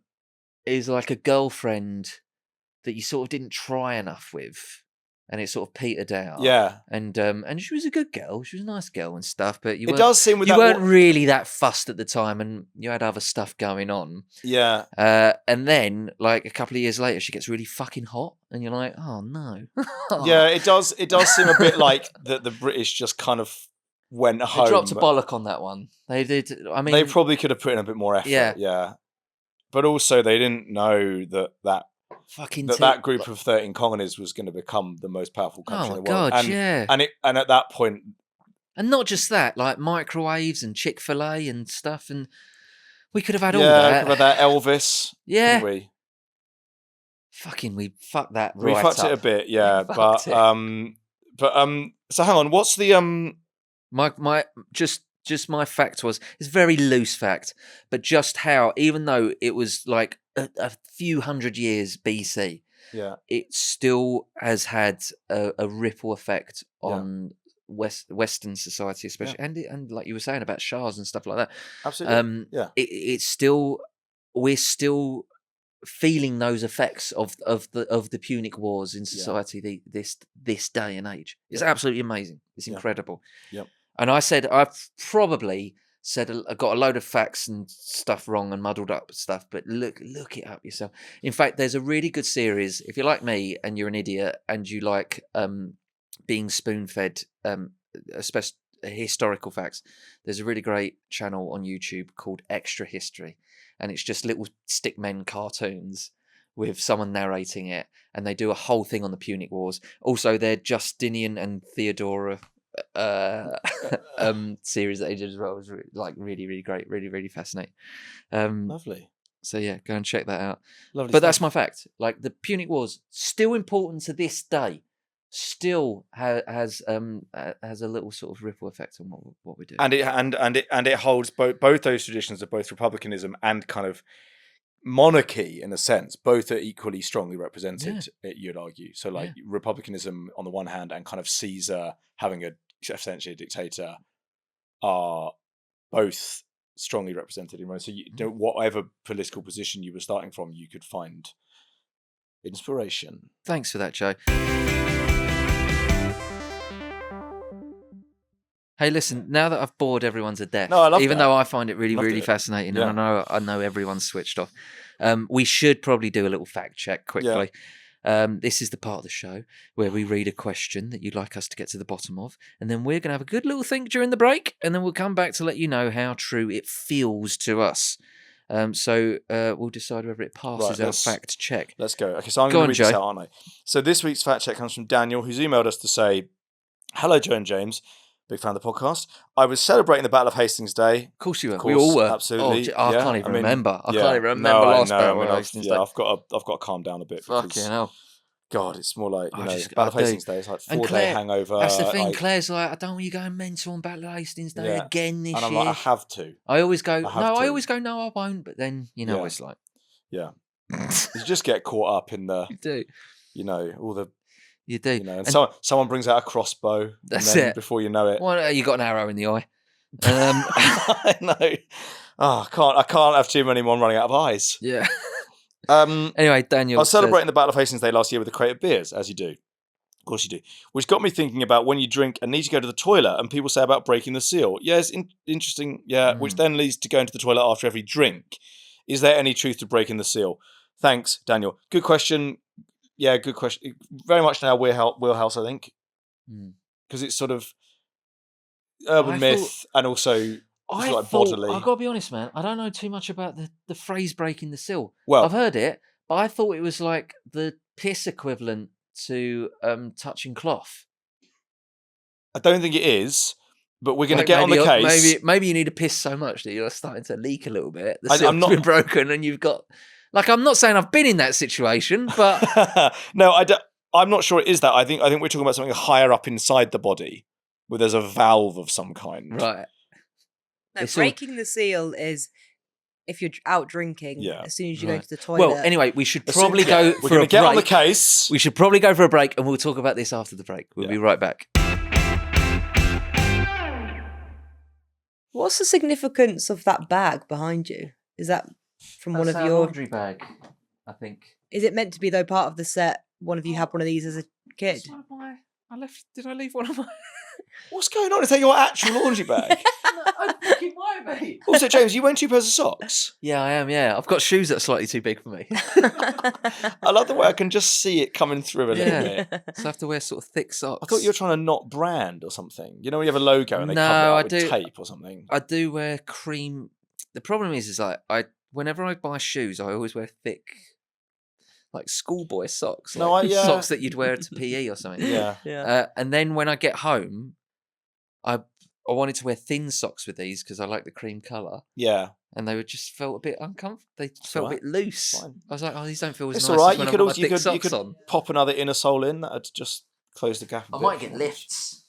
girlfriend that you sort of didn't try enough with. And it sort of petered out. Yeah. And she was a good girl. She was a nice girl and stuff. But you weren't really that fussed at the time, and you had other stuff going on. Yeah. And then, like a couple of years later, she gets really fucking hot, and you're like, oh no. Yeah, it does seem a bit like that the British just kind of went home. They dropped a bollock on that one. They did. I mean, they probably could have put in a bit more effort. Yeah. But also, they didn't know that group of 13 colonies was going to become the most powerful country in the world. God, and at that point, and not just that, like microwaves and Chick-fil-A and stuff, and we could have had all that. Could have had that Elvis, couldn't we? fucking, we fucked that We right fucked up. it a bit, yeah. We But fucked it. so hang on. What's the My just my fact was, it's a very loose fact, but just how, even though it was like a few hundred years BC, Yeah. it still has had a ripple effect Yeah. on Western society, especially, and like you were saying about Shahs and stuff like that. Absolutely. Yeah. It's still, we're still feeling those effects of the Punic Wars in society this day and age. It's absolutely amazing. It's incredible. Yep. And I've probably said got a load of facts and stuff wrong and muddled up stuff, but look it up yourself. In fact, there's a really good series, if you're like me and you're an idiot and you like being spoon-fed especially historical facts. There's a really great channel on YouTube called Extra History, and it's just little stickmen cartoons with someone narrating it, and they do a whole thing on the Punic Wars. Also, their Justinian and Theodora series that they did as well was really, really great, really, really fascinating. Lovely. So yeah, go and check that out. Lovely. But that's my fact. Like, the Punic Wars, still important to this day, still has a little sort of ripple effect on what we do. And it holds both those traditions of both republicanism and kind of monarchy, in a sense. Both are equally strongly represented, you'd argue. So like republicanism on the one hand and kind of Caesar having essentially a dictator are both strongly represented in Rome. So whatever political position you were starting from, you could find inspiration. Thanks for that, Joe. Hey, listen, now that I've bored everyone to death, No, I love even that. though I find it really, Loved really it. fascinating, Yeah. and I know everyone's switched off, we should probably do a little fact check quickly. This is the part of the show where we read a question that you'd like us to get to the bottom of, and then we're going to have a good little think during the break, and then we'll come back to let you know how true it feels to us. So we'll decide whether it passes our fact check. Let's go. Okay, so I'm going to read Joe. this out, aren't I? So this week's fact check comes from Daniel, who's emailed us to say, "Hello, Joe and James. Big fan of the podcast. I was celebrating the Battle of Hastings Day. Of course you were. Of We course, all were. absolutely. Oh, I can't even remember. I can't even remember No, last I know. Battle I mean, of Hastings Day. I've got to calm down a bit. Fucking Because, hell. God, it's more like, Battle I of do. Hastings Day. It's like 4-day hangover. That's the thing. Claire's like, I don't want you going mental on Battle of Hastings Day again this year. And I'm like, I have to. I always go, I no, I won't. But then, what it's like. Yeah. You just get caught up in the, You do. all the, You do. and someone brings out a crossbow. That's and then it. Before you know it. Well, you got an arrow in the eye. I know. Oh, I can't have too many more running out of eyes. Yeah. Anyway, Daniel. I was celebrating the Battle of Hastings Day last year with a crate of beers, as you do. Of course you do. Which got me thinking about when you drink and need to go to the toilet, and people say about breaking the seal. Yes, interesting. Yeah, which then leads to going to the toilet after every drink. Is there any truth to breaking the seal? Thanks, Daniel. Good question. Yeah, good question. Very much in our wheelhouse, I think. Because it's sort of urban myth and also bodily. I've got to be honest, man. I don't know too much about the phrase breaking the seal. Well, I've heard it, but I thought it was like the piss equivalent to touching cloth. I don't think it is, but we're going to get on the case. Maybe you need to piss so much that you're starting to leak a little bit. The seal's I'm not been broken, and you've got. Like, I'm not saying I've been in that situation, but no, I'm not sure it is that. I think we're talking about something higher up inside the body, where there's a valve of some kind. Right. No, breaking the seal is if you're out drinking. Yeah. As soon as you go to the toilet. Well, anyway, we should probably go for a break. We're going to get on the case. We should probably go for a break, and we'll talk about this after the break. We'll be right back. What's the significance of that bag behind you? Is that from one of your laundry bag? I think. Is it meant to be though part of the set? One of you had one of these as a kid. Did I leave one of my? What's going on? Is that your actual laundry bag? I fucking might be. Also, James, you wearing 2 pairs of socks? Yeah, I am. Yeah, I've got shoes that are slightly too big for me. I love the way I can just see it coming through a little bit. So I have to wear sort of thick socks. I thought you were trying to not brand or something. You know when you have a logo and they cover it up with tape or something? I do wear cream. The problem is like whenever I buy shoes, I always wear thick, like schoolboy socks. Socks that you'd wear to PE or something. Yeah. And then when I get home, I wanted to wear thin socks with these because I like the cream colour. Yeah. and they were just felt a bit uncomfortable. They felt all right. a bit loose. Fine. I was like, oh, these don't feel as It's nice all right. as when You I've could got my also thick socks on. pop another inner sole in. That'd just close the gap a I bit. might get lifts.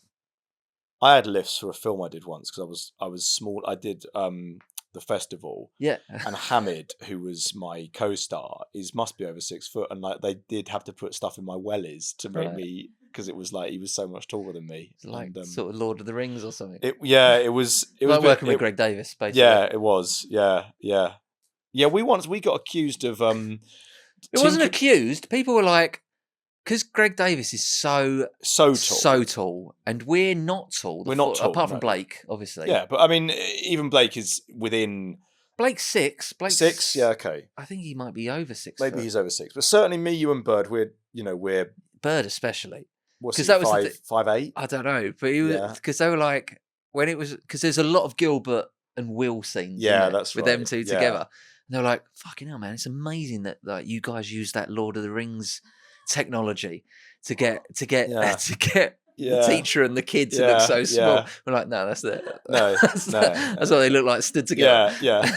I had lifts for a film I did once because I was small. I did the festival. Yeah. And Hamid, who was my co-star, must be over 6 foot, and like they did have to put stuff in my wellies to make me, because it was like he was so much taller than me. It's like and, sort of Lord of the Rings or something. It was like working with Greg Davis, basically. Yeah, it was. Yeah. We got accused of. It wasn't accused. People were like, because Greg Davis is so tall, and we're not tall. We're not tall, apart from no. Blake, obviously. Yeah, but I mean, even Blake is within. Blake's 6. Blake's 6. Yeah, okay. I think he might be over 6. Maybe he's over 6, but certainly me, you, and Bird, we're Bird especially. Because that was 5'8". I don't know, but because they were like when it was because there's a lot of Gilbert and Will scenes. Yeah, that's with right. them two together. And they were like, "Fucking hell, man! It's amazing that like you guys use that Lord of the Rings technology to get the teacher and the kid to look so small." Yeah. We're like, "No, that's it. That's what they look like stood together." Yeah.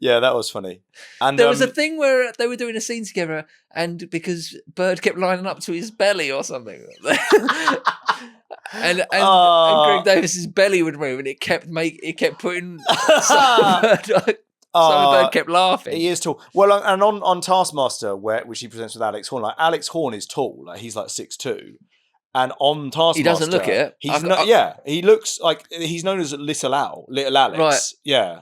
That was funny. And there was a thing where they were doing a scene together, and because Bird kept lining up to his belly or something, and Greg Davis's belly would move, and it kept putting Bird kept laughing. He is tall. Well, and on Taskmaster, which he presents with Alex Horn, like Alex Horn is tall, like he's like 6'2". And on Taskmaster, he doesn't look it. He looks like he's known as Little Alex. Right. Yeah.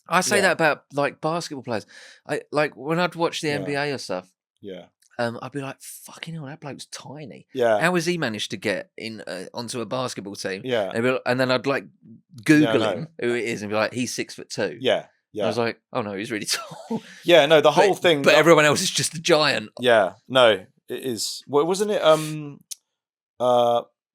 I say that about like basketball players. I like when I'd watch the NBA or stuff. Yeah. I'd be like, "Fucking hell, that bloke's tiny." Yeah. How has he managed to get in onto a basketball team? Yeah. And then I'd like Google him who it is and be like, "He's 6'2". Yeah. Yeah. I was like, "Oh no, he's really tall." Yeah. No, the whole thing. But everyone else is just a giant. Yeah. No, it is. Well, wasn't it?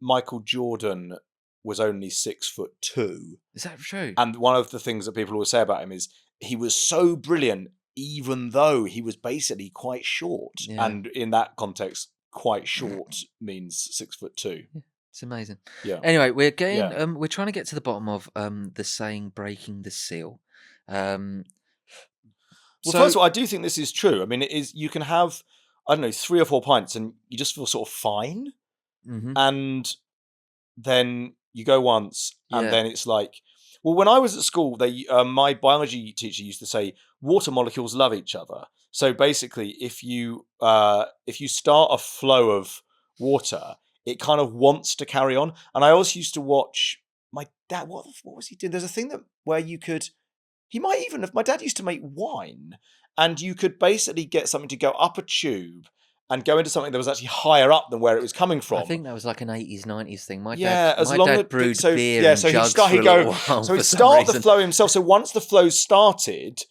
Michael Jordan was only 6'2". Is that true? And one of the things that people always say about him is he was so brilliant, even though he was basically quite short. Yeah. And in that context, quite short means 6'2". It's amazing. Yeah. Anyway, we're getting we're trying to get to the bottom of the saying breaking the seal. Well, first of all, I do think this is true. I mean, it is. You can have, I don't know, 3 or 4 pints, and you just feel sort of fine. Mm-hmm. And then you go once, and then it's like, well, when I was at school, my biology teacher used to say water molecules love each other. So basically, if you start a flow of water, it kind of wants to carry on. And I also used to watch my dad. What was he doing? There's a thing where you could. He might even have. My dad used to make wine, and you could basically get something to go up a tube and go into something that was actually higher up than where it was coming from. I think that was like an 80s, 90s thing. My dad brewed beer in jugs for a little while. So he'd start the flow himself. So once the flow started,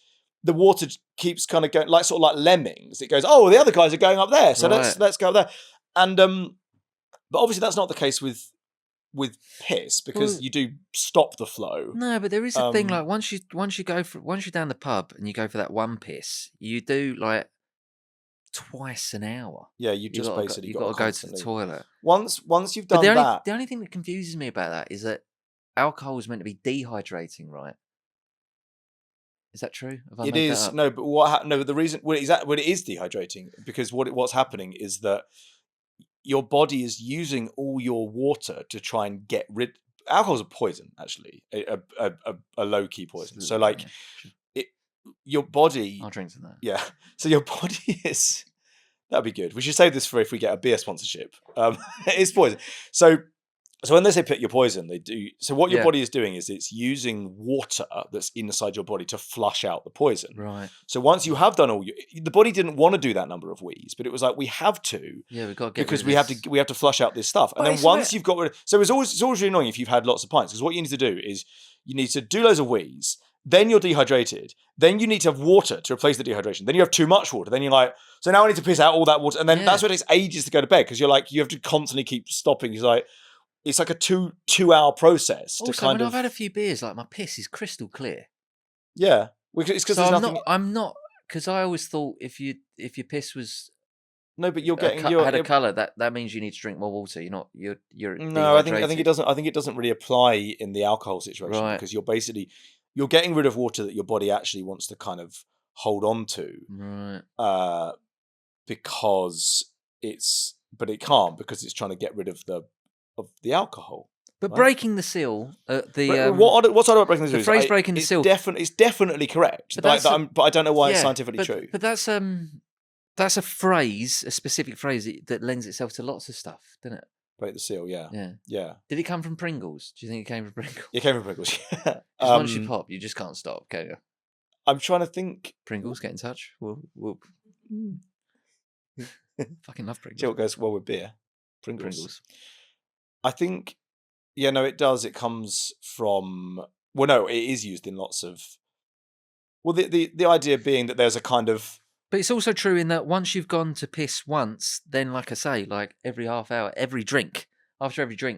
the water keeps kind of going, like sort of like lemmings. It goes, oh, the other guys are going up there, so let's go up there. And but obviously that's not the case with piss, because you do stop the flow. No, but there is a thing like once you're down the pub and you go for that one piss, you do like twice an hour. Yeah, you've got to go to the toilet. Once you've done that. The only thing that confuses me about that is that alcohol is meant to be dehydrating, right? Is that true? It is. No, but the reason it is dehydrating, because what's happening is that your body is using all your water to try and get rid. Alcohol's a poison, actually, a low key poison. So like, your body. I'll drink to that. Yeah. So your body is. That'd be good. We should save this for if we get a beer sponsorship. It's poison. So when they say pick your poison, they do. So what your body is doing is it's using water that's inside your body to flush out the poison. Right. So once you have done the body didn't want to do that number of wheeze, but it was like, we have to. Yeah, we've got to get because we have to flush out this stuff. And then once you've got rid of, so it's always really annoying if you've had lots of pints, because what you need to do is you need to do loads of wheeze. Then you're dehydrated. Then you need to have water to replace the dehydration. Then you have too much water. Then you're like, so now I need to piss out all that water. And then that's what it takes ages to go to bed, because you're like, you have to constantly keep stopping. It's like a two-hour process. Also, to kind when of. I've had a few beers, like my piss is crystal clear. Yeah, it's because there's nothing. I'm not, because I always thought if your piss was. No, but you're getting had a colour. That means you need to drink more water. You're no. I think it doesn't. I think it doesn't really apply in the alcohol situation, because you're basically. you're getting rid of water that your body actually wants to kind of hold on to, Right. because but it can't because it's trying to get rid of the alcohol. But Right. breaking the seal, What's odd about breaking the seal? the phrase breaking the it's seal. it's definitely correct, But but I don't know why it's yeah, scientifically true. But that's a phrase, a specific phrase that lends itself to lots of stuff, doesn't it? Break the seal, yeah. Yeah. Did it come from Pringles? Do you think it came from Pringles? It came from Pringles. Yeah. Because once you pop, you just can't stop, can you? I'm trying to think. Pringles, get in touch. We'll fucking love Pringles. See what goes well with beer? Pringles. I think, yeah, no, it does. It comes from. Well, no, it is used in lots of. Well, the idea being that there's a kind of. But it's also true in that once you've gone to piss once, then like I say, like every half hour, after every drink,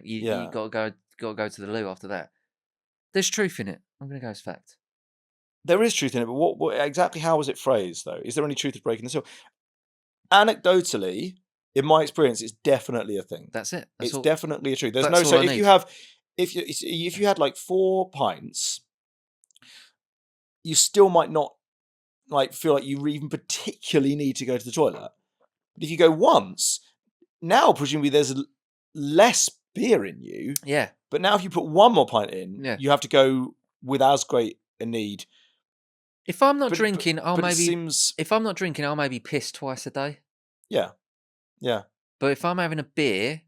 you got to go to the loo after that. There's truth in it. I'm going to go as fact. There is truth in it, but what exactly? How was it phrased though? Is there any truth of breaking the seal? Anecdotally, in my experience, it's definitely a thing. That's it. It's definitely a truth. There's that's no. all So I if need. you have, if you had like 4 pints, you still might not like feel like you even particularly need to go to the toilet. But if you go once, now presumably there's less beer in you. Yeah. But now if you put 1 more pint in, you have to go with as great a need. If I'm not drinking, I'll maybe piss twice a day. Yeah. Yeah. But if I'm having a beer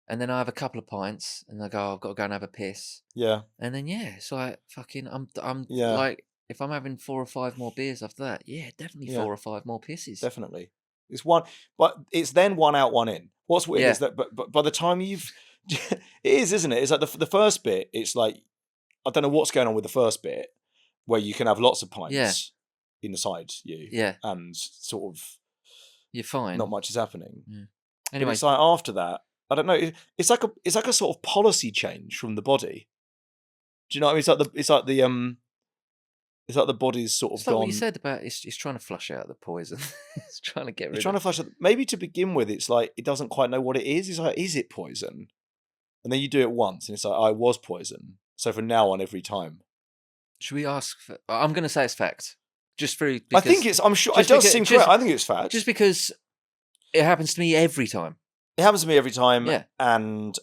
and then I have a couple of pints and I go, I've got to go and have a piss. Yeah. And then it's like fucking I'm like, if I'm having 4 or 5 more beers after that, definitely 4 or 5 more pisses. Definitely. It's one, but it's then 1 out, 1 in. What's weird is that but by the time you've it is, isn't it? It's like the first bit, it's like I don't know what's going on with the first bit where you can have lots of pints inside you. Yeah. And sort of you're fine. Not much is happening. Yeah. Anyway, but it's like after that, I don't know. It's like a sort of policy change from the body. Do you know what I mean? It's like the body's sort of it's like gone. What you said about it's trying to flush out the poison. It's trying to get rid. It's trying to flush out. Maybe to begin with, it's like it doesn't quite know what it is. It's like, is it poison? And then you do it once, and it's like, I was poison. So from now on, every time. Should we ask? I'm going to say it's fact. Just for. I think it's. I'm sure it does seem correct. I think it's fact. Just because it happens to me every time. It happens to me every time. Yeah. And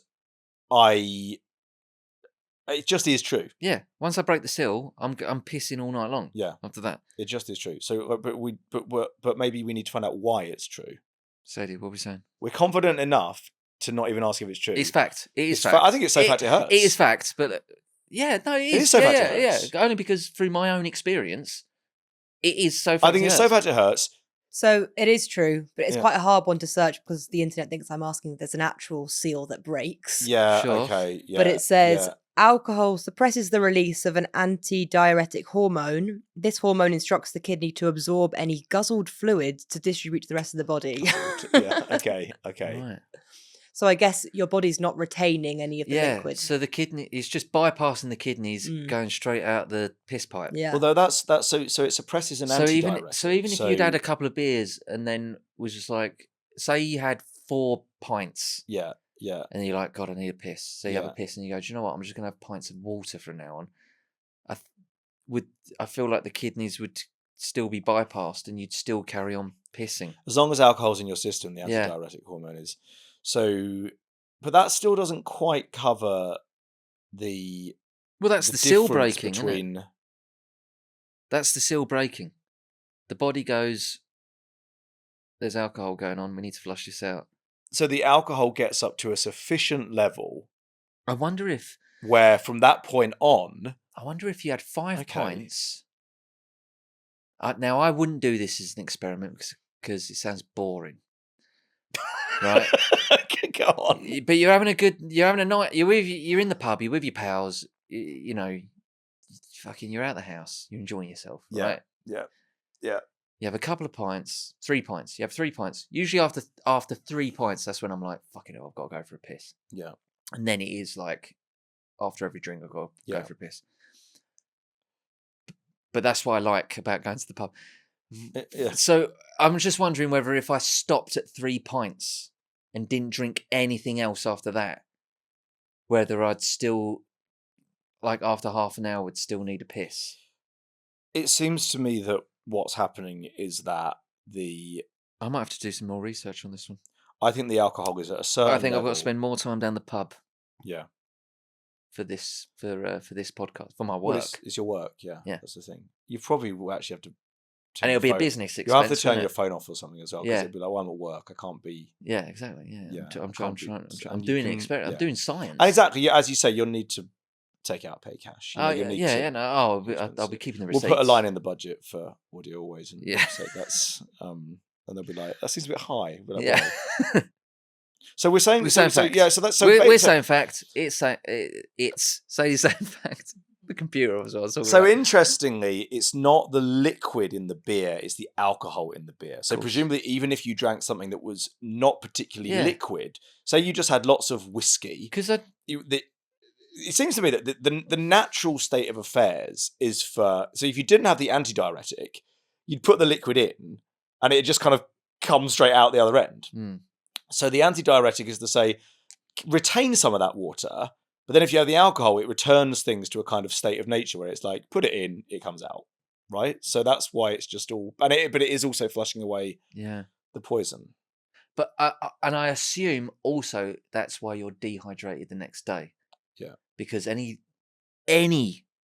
it just is true. Yeah. Once I break the seal, I'm pissing all night long. Yeah. After that, it just is true. So, but maybe we need to find out why it's true. Sadie, what are we saying? We're confident enough to not even ask if it's true. It's fact. It is fact. I think it's so fact it hurts. It is fact, but it is so fact it hurts. Yeah. Only because through my own experience, it is so fact. I think it's so fact it hurts. So it is true, but it's quite a hard one to search because the internet thinks I'm asking if there's an actual seal that breaks. Yeah, sure. Okay. Yeah, but it says alcohol suppresses the release of an anti-diuretic hormone. This hormone instructs the kidney to absorb any guzzled fluid to distribute to the rest of the body. Yeah. Okay. Right. So I guess your body's not retaining any of the liquid. So the kidney is just bypassing the kidneys, going straight out the piss pipe. Yeah. Although that's so it suppresses an antidiuretic. So even if you'd had a couple of beers and then was just like, say you had 4 pints. Yeah. And you're like, God, I need a piss. So you have a piss and you go, do you know what? I'm just gonna have pints of water from now on. I feel like the kidneys would still be bypassed and you'd still carry on pissing. As long as alcohol's in your system, the antidiuretic hormone is. So, but that still doesn't quite cover the. Well, that's the seal breaking. Between. That's the seal breaking. The body goes, there's alcohol going on. We need to flush this out. So the alcohol gets up to a sufficient level. I wonder if. Where from that point on. I wonder if you had 5 pints. Now, I wouldn't do this as an experiment because it sounds boring. Right? Go on. But you're having a night. You're in the pub. You're with your pals. You know, you're out the house. You're enjoying yourself. Right? Yeah. You have a couple of pints, 3 pints. You have 3 pints. Usually after 3 pints, that's when I'm like, fucking hell, I've got to go for a piss. Yeah. And then it is like, after every drink, I've got to go for a piss. But that's what I like about going to the pub. Yeah. So I'm just wondering whether if I stopped at 3 pints and didn't drink anything else after that, whether I'd still like after half an hour would still need a piss. It seems to me that what's happening is that I might have to do some more research on this one. I think the alcohol is at a certain I think I've got level. to spend more time down the pub Yeah. for this podcast, for my Well, work. it's your work, yeah. Yeah. That's the thing. You probably will actually have to And it'll be a business expense. You'll have to turn won't your it? phone off or something as well, because Yeah. it'll be like, well, I'm at work, I can't be. Yeah, exactly. Yeah, Yeah, I'm I can't be- I'm you doing can- an experiment. yeah. I'm doing science. And exactly, yeah, as you say, you'll need to take out pay cash. You know, Oh you'll yeah, need to- no. I'll be expensive. keeping the We'll receipts. put a line in the budget for audio always, and Yeah. say that's and they'll be like, that seems a bit high. We're like, Yeah. "Well." So we're saying, We're so, saying so- fact. yeah. So that's so we're ba- saying fact. It's saying fact. The computer was also. So interestingly, it's not the liquid in the beer; it's the alcohol in the beer. So Course. presumably, even if you drank something that was not particularly Yeah. liquid, say you just had lots of whiskey, because it seems to me that the natural state of affairs is so if you didn't have the antidiuretic, you'd put the liquid in, and it just kind of comes straight out the other end. So the antidiuretic is to say, retain some of that water. But then if you have the alcohol, it returns things to a kind of state of nature where it's like, put it in, it comes out, right? So that's why it's just all... but it is also flushing away the poison. But I assume also that's why you're dehydrated the next day. Yeah. Because any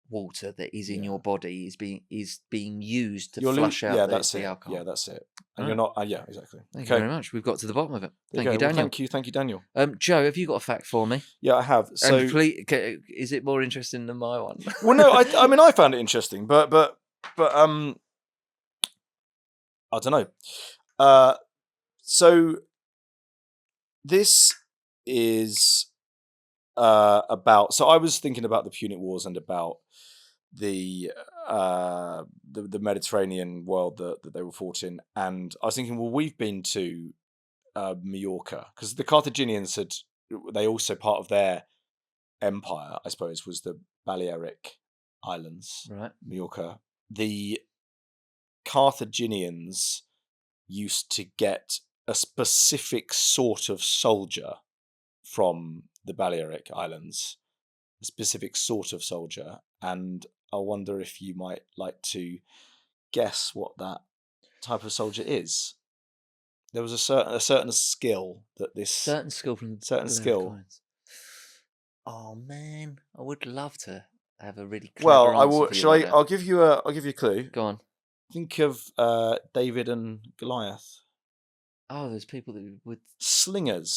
water that is in your body is being used to flush out the alcohol. Yeah, that's it. And you're not... yeah, exactly. Thank you very much. We've got to the bottom of it. There Thank you, go. Well, Daniel. thank you, Daniel. Joe, have you got a fact for me? Yeah, I have. So, And please, is it more interesting than my one? well, no, I mean, I found it interesting, but I don't know. So this is about. So I was thinking about the Punic Wars and about the Mediterranean world that they were fought in, and I was thinking, well, we've been to Majorca, because the Carthaginians they also, part of their empire, I suppose, was the Balearic Islands, Right. Majorca. The Carthaginians used to get a specific sort of soldier from the Balearic Islands, a specific sort of soldier, and I wonder if you might like to guess what that type of soldier is. There was a certain skill that this Certain skill from certain Balearic skill. Islands. Oh man, I would love to have a really clever Well, I answer will. for you Shall like I? that. I'll give you a clue. Go on. Think of David and Goliath. Oh, there's people that would. Slingers.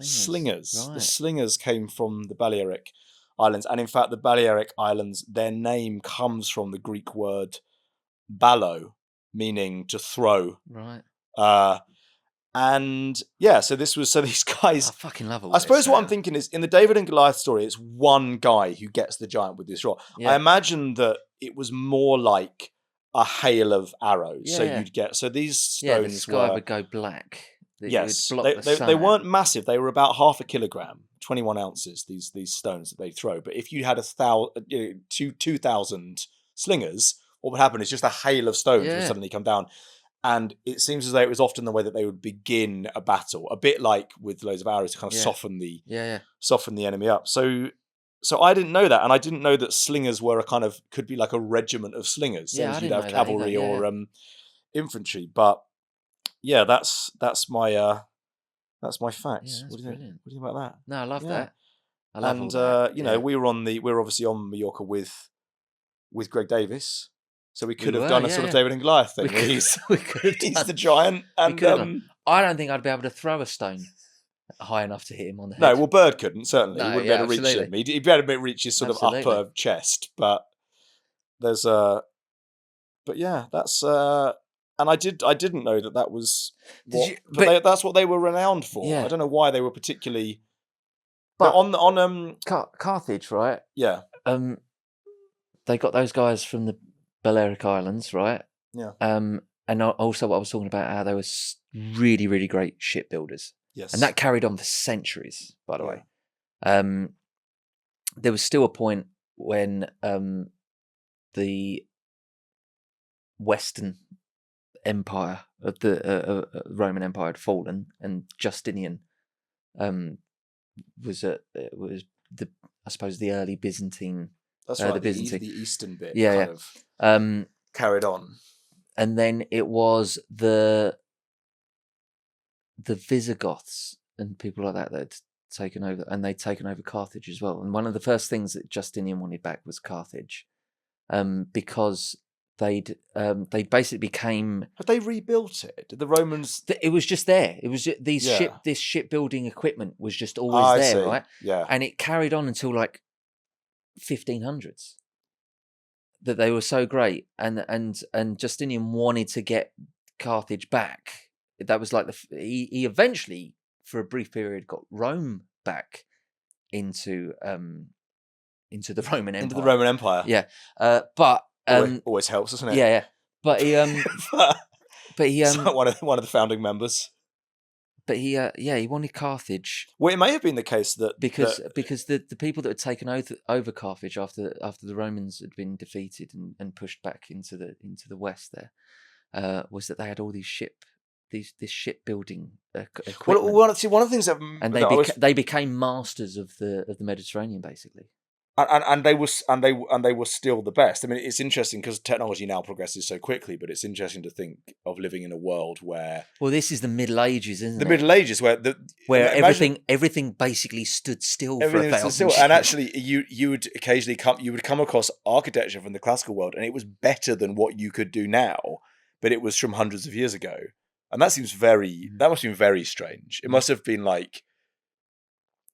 Slingers, The right. slingers came from the Balearic Islands, and in fact, the Balearic Islands, their name comes from the Greek word "ballo," meaning to throw. Right. And yeah, so these guys. I fucking love it. I suppose what I'm thinking is, in the David and Goliath story, it's one guy who gets the giant with this rod. Yeah. I imagine that it was more like a hail of arrows. Yeah, So yeah. you'd get these stones. Yeah, the sky were, would go black. It yes, would block the they sun weren't out. massive. They were about 0.5 kilogram, 21 ounces. These stones that they throw. But if you had 2,000 slingers, what would happen is just a hail of stones would Yeah. suddenly come down. And it seems as though it was often the way that they would begin a battle, a bit like with loads of arrows to kind of Yeah. soften the enemy up. So I didn't know that, and I didn't know that slingers were could be like a regiment of slingers. Yeah, I you'd didn't have know that cavalry either, or infantry. But yeah, that's my fact. Yeah, that's What do you think? brilliant. What do you think about that? No, I love Yeah. that. I love And all that. you know, we were obviously on Mallorca with Greg Davis, so we could have were, done a yeah, sort of yeah. David and Goliath thing. We Where could- he's we could have he's done. the giant, and could have done. I don't think I'd be able to throw a stone high enough to hit him on the head. no, well, Bird couldn't certainly. No, He wouldn't yeah, be able to reach him. absolutely. He'd be able to reach his sort of Absolutely. upper chest, but there's but yeah, that's and I didn't know that was what, you- but that's what they were renowned for. Yeah. I don't know why they were particularly. But- But on Carthage, right? yeah, They got those guys from the Balearic Islands, right? Yeah. And also what I was talking about, how they were really, really great shipbuilders. yes, And that carried on for centuries, by the Yeah. way. There was still a point when the Western Empire of the Roman Empire had fallen, and Justinian was the I suppose the early Byzantine That's the right. The Byzantine. eastern bit Yeah, kind yeah. of carried on. And then it was the Visigoths and people like that had taken over, and they'd taken over Carthage as well. And one of the first things that Justinian wanted back was Carthage, because they basically became. Have they rebuilt it? Did the Romans? It was just there. It was just, Yeah. this shipbuilding equipment was just always I there, see. right? Yeah. And it carried on until like 1500s. That they were so great, and Justinian wanted to get Carthage back. That was like he eventually, for a brief period, got Rome back into the Roman Empire. Into the Roman Empire. Yeah, but always helps, doesn't it? yeah, yeah. But he but he So one of the founding members. But he wanted Carthage. Well, it may have been the case that because the people that had taken over Carthage after the Romans had been defeated and pushed back into the west there, was that they had all these shipbuilding equipment. Well, one of the things that they became masters of the Mediterranean, basically. And they were still the best. I mean, it's interesting because technology now progresses so quickly, but it's interesting to think of living in a world where this is the Middle Ages, isn't it? The Middle Ages, where everything basically stood still for 1,000 years. And actually, you would occasionally come across architecture from the classical world, and it was better than what you could do now, but it was from hundreds of years ago, and that must have been very strange. It must have been like.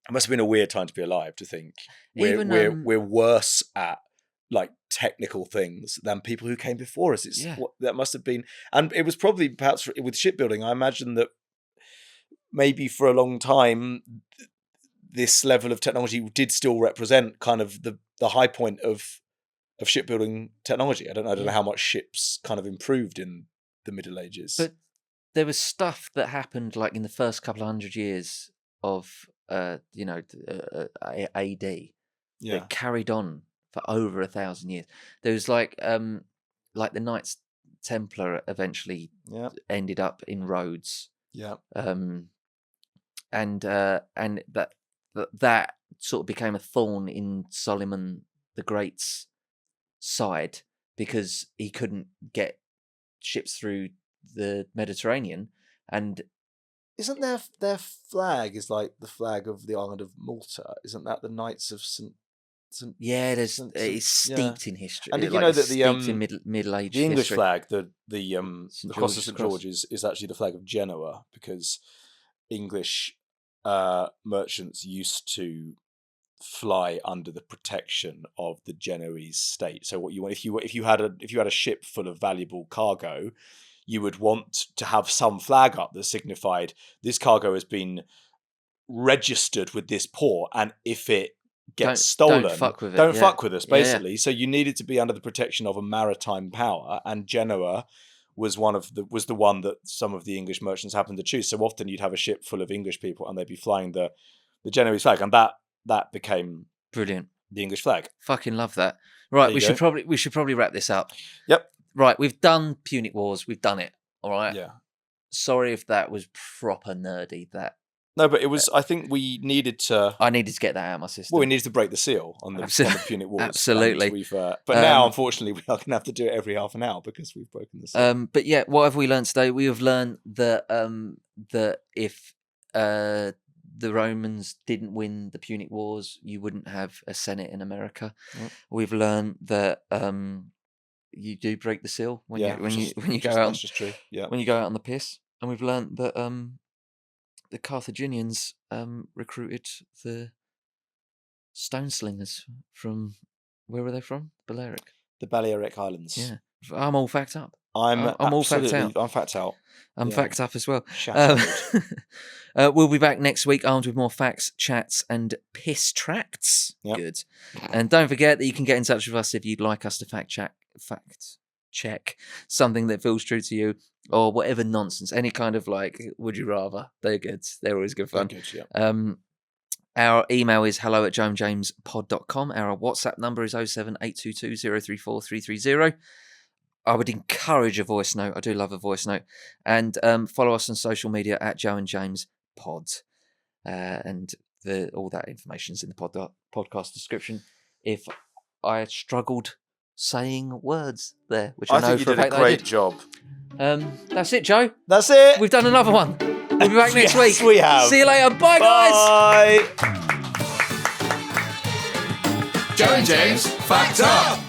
It must have been a weird time to be alive, to think we're worse at like technical things than people who came before us. That must have been, and it was probably perhaps with shipbuilding. I imagine that maybe for a long time, this level of technology did still represent kind of the high point of shipbuilding technology. I don't know how much ships kind of improved in the Middle Ages, but there was stuff that happened like in the first couple of 100 years of. AD that carried on for over 1,000 years. There was like the Knights Templar eventually ended up in Rhodes. Yeah. And that sort of became a thorn in Solomon the Great's side because he couldn't get ships through the Mediterranean. And isn't their flag is like the flag of the island of Malta? Isn't that the Knights of St. Yeah, it's steeped in history. And did you know that the Middle Age the English history. flag, the cross of St. George is actually the flag of Genoa, because English merchants used to fly under the protection of the Genoese state. So what you want if you had a ship full of valuable cargo, you would want to have some flag up that signified this cargo has been registered with this port, and if it gets stolen, don't fuck with it. Don't fuck with us, basically. Yeah. So you needed to be under the protection of a maritime power, and Genoa was the one that some of the English merchants happened to choose. So often you'd have a ship full of English people, and they'd be flying the Genoese flag, and that became brilliant. The English flag. Fucking love that. Right, we should probably wrap this up. Yep. Right, we've done Punic Wars. We've done it. All right. Yeah. Sorry if that was proper nerdy. No, but it was. I think we needed to. I needed to get that out of my system. Well, we needed to break the seal on the Punic Wars. Absolutely. But now, unfortunately, we are going to have to do it every half an hour because we've broken the seal. But yeah, what have we learned today? We have learned that that if the Romans didn't win the Punic Wars, you wouldn't have a Senate in America. Yep. We've learned that you do break the seal when you go out. That's just true. Yeah. When you go out on the piss, and we've learned that the Carthaginians recruited the stone slingers from, where were they from? Balearic. The Balearic Islands. Yeah, I'm all fact up. I'm all fact out. I'm fact out. I'm fact up as well. Shattered. We'll be back next week armed with more facts, chats, and piss tracts. Yep. Good. And don't forget that you can get in touch with us if you'd like us to fact check something that feels true to you, or whatever nonsense, any kind of like would you rather. They're good. They're always good fun. Good, yeah. Our email is hello@joeandjamespod.com. Our WhatsApp number is 07822 034 330. I would encourage a voice note. I do love a voice note. And follow us on social media at Joe and James Pod. And all that information is in the podcast description. If I struggled saying words there, which I, I know think you for did a fact I great did. job. That's it, Joe. That's it. We've done another one. We'll be back next Yes, week. we have. See you later. Bye, guys. Bye. Joe and James, fact up!